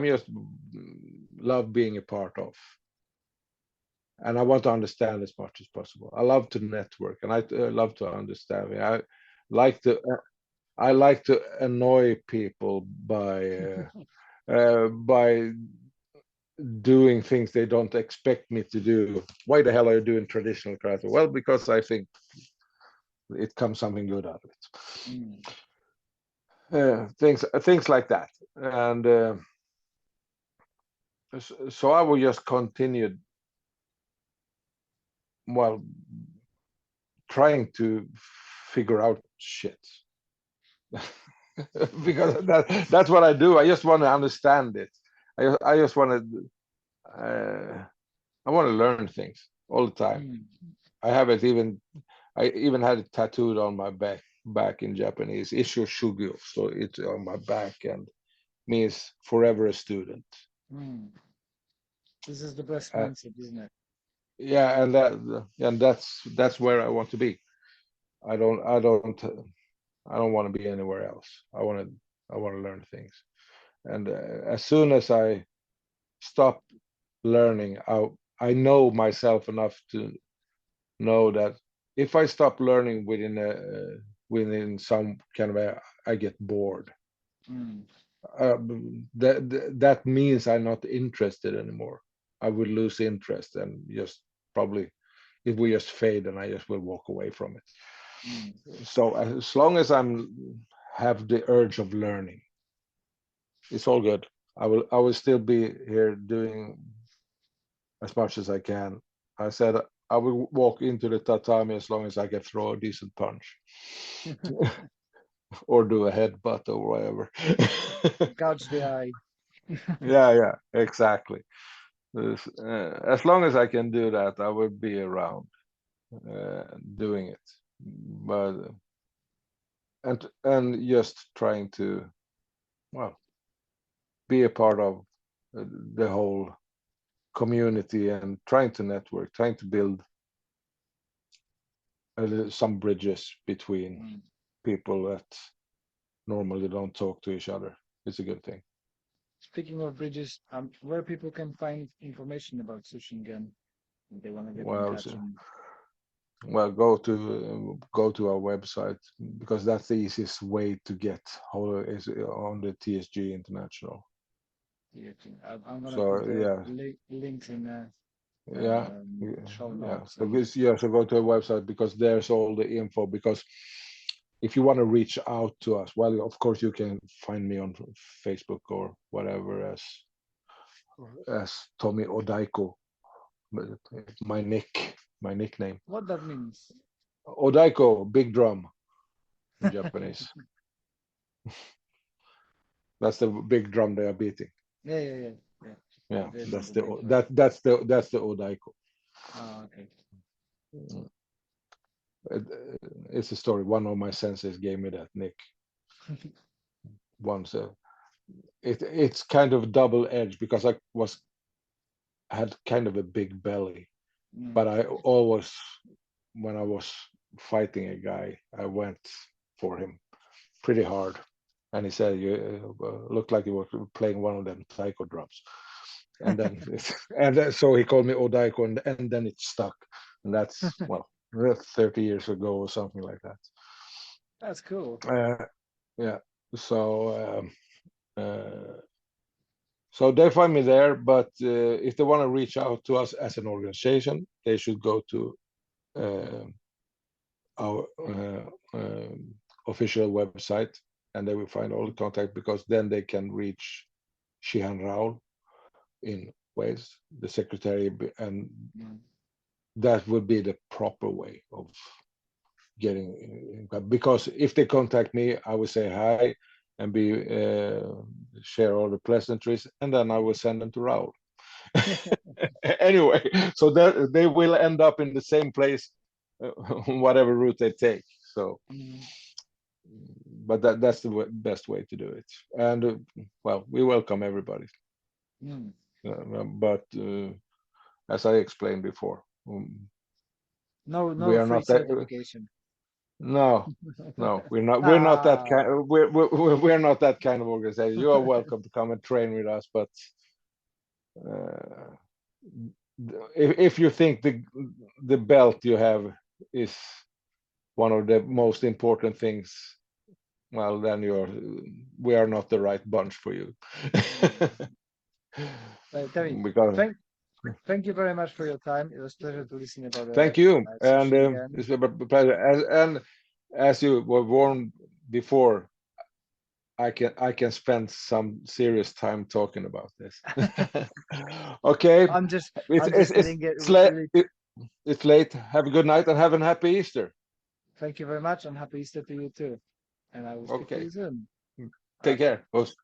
[SPEAKER 2] just love being a part of, and I want to understand as much as possible. I love to network, and I love to understand. Like to I like to annoy people by doing things they don't expect me to do. Why the hell are you doing traditional karate? Well, because I think it comes something good out of it. Things like that. And so I will just continue, well, trying to figure out shit. Because that's what I do. I just want to understand it. I just want to I want to learn things all the time. I even had it tattooed on my back in Japanese, Isho Shugyo. So it's on my back and means forever a student.
[SPEAKER 1] This is the best mindset, isn't it?
[SPEAKER 2] Yeah, and that's where I want to be. I don't want to be anywhere else. I want to learn things. And as soon as I stop learning, I know myself enough to know that if I stop learning within within some kind of I get bored.
[SPEAKER 1] Mm.
[SPEAKER 2] That means I'm not interested anymore. I will lose interest and just probably it will just fade and I just will walk away from it.
[SPEAKER 1] Mm.
[SPEAKER 2] So as long as have the urge of learning, it's all good. I will still be here doing as much as I can. I said I will walk into the tatami as long as I can throw a decent punch or do a headbutt or whatever.
[SPEAKER 1] Gouge the eye.
[SPEAKER 2] Yeah, exactly. As long as I can do that, I will be around doing it. But and just trying to, well, be a part of the whole community and trying to network, trying to build some bridges between
[SPEAKER 1] Mm.
[SPEAKER 2] people that normally don't talk to each other. It's a good thing.
[SPEAKER 1] Speaking of bridges, where people can find information about Tsu Shin Gen if they want to get in
[SPEAKER 2] Well,
[SPEAKER 1] touch and
[SPEAKER 2] well, go to our website because that's the easiest way to get hold is on the TSG International.
[SPEAKER 1] yeah, I'm gonna put
[SPEAKER 2] So
[SPEAKER 1] the
[SPEAKER 2] yeah,
[SPEAKER 1] links in
[SPEAKER 2] yeah,
[SPEAKER 1] show
[SPEAKER 2] yeah.
[SPEAKER 1] notes
[SPEAKER 2] So
[SPEAKER 1] and
[SPEAKER 2] so go to our website because there's all the info. Because if you want to reach out to us, well, of course you can find me on Facebook or whatever as Tommy Odaiko, my nickname.
[SPEAKER 1] what that means.
[SPEAKER 2] Odaiko, big drum in Japanese. That's the big drum they are beating.
[SPEAKER 1] Yeah.
[SPEAKER 2] Yeah,
[SPEAKER 1] This is
[SPEAKER 2] that's
[SPEAKER 1] the
[SPEAKER 2] the
[SPEAKER 1] big one.
[SPEAKER 2] that's the Odaiko.
[SPEAKER 1] Oh, okay.
[SPEAKER 2] It's a story. One of my senseis gave me that nick once. It's kind of double edged because had kind of a big belly,
[SPEAKER 1] Mm.
[SPEAKER 2] but I always when I was fighting a guy, I went for him pretty hard, and he said you looked like you were playing one of them taiko drums, and then so he called me Odaiko, and then it stuck, and that's well 30 years ago or something like that.
[SPEAKER 1] That's cool.
[SPEAKER 2] Yeah, so. So they find me there, but if they want to reach out to us as an organization, they should go to uh, our official website and they will find all the contact because then they can reach Shihan Raul in Wales, the secretary, and
[SPEAKER 1] Mm.
[SPEAKER 2] that would be the proper way of getting because if they contact me, I will say hi and be share all the pleasantries, and then I will send them to Raul. Anyway, so that they will end up in the same place, whatever route they take. So,
[SPEAKER 1] Mm.
[SPEAKER 2] but that's the best way to do it. And well, we welcome everybody.
[SPEAKER 1] Mm.
[SPEAKER 2] But as I explained before, we
[SPEAKER 1] No
[SPEAKER 2] are
[SPEAKER 1] free
[SPEAKER 2] not that.
[SPEAKER 1] certification.
[SPEAKER 2] No, no, we're not that
[SPEAKER 1] Ah,
[SPEAKER 2] kind. We're not that kind of organization. You are welcome to come and train with us, but uh, if you think the belt you have is one of the most important things, well, then we are not the right bunch for you.
[SPEAKER 1] Tammy,
[SPEAKER 2] Because
[SPEAKER 1] thank you very much for your time. It was a pleasure to listen about
[SPEAKER 2] thank you,
[SPEAKER 1] Tsu
[SPEAKER 2] and
[SPEAKER 1] Shin Gen.
[SPEAKER 2] it's a pleasure. And as you were warned before, I can spend some serious time talking about this. Okay,
[SPEAKER 1] I'm just
[SPEAKER 2] it's
[SPEAKER 1] I'm
[SPEAKER 2] it's
[SPEAKER 1] just
[SPEAKER 2] it's,
[SPEAKER 1] ending it
[SPEAKER 2] it's late.
[SPEAKER 1] really.
[SPEAKER 2] It's late. Have a good night and have a happy Easter.
[SPEAKER 1] Thank you very much and happy Easter to you too. And I will speak to
[SPEAKER 2] Okay,
[SPEAKER 1] you soon.
[SPEAKER 2] take
[SPEAKER 1] Okay.
[SPEAKER 2] care.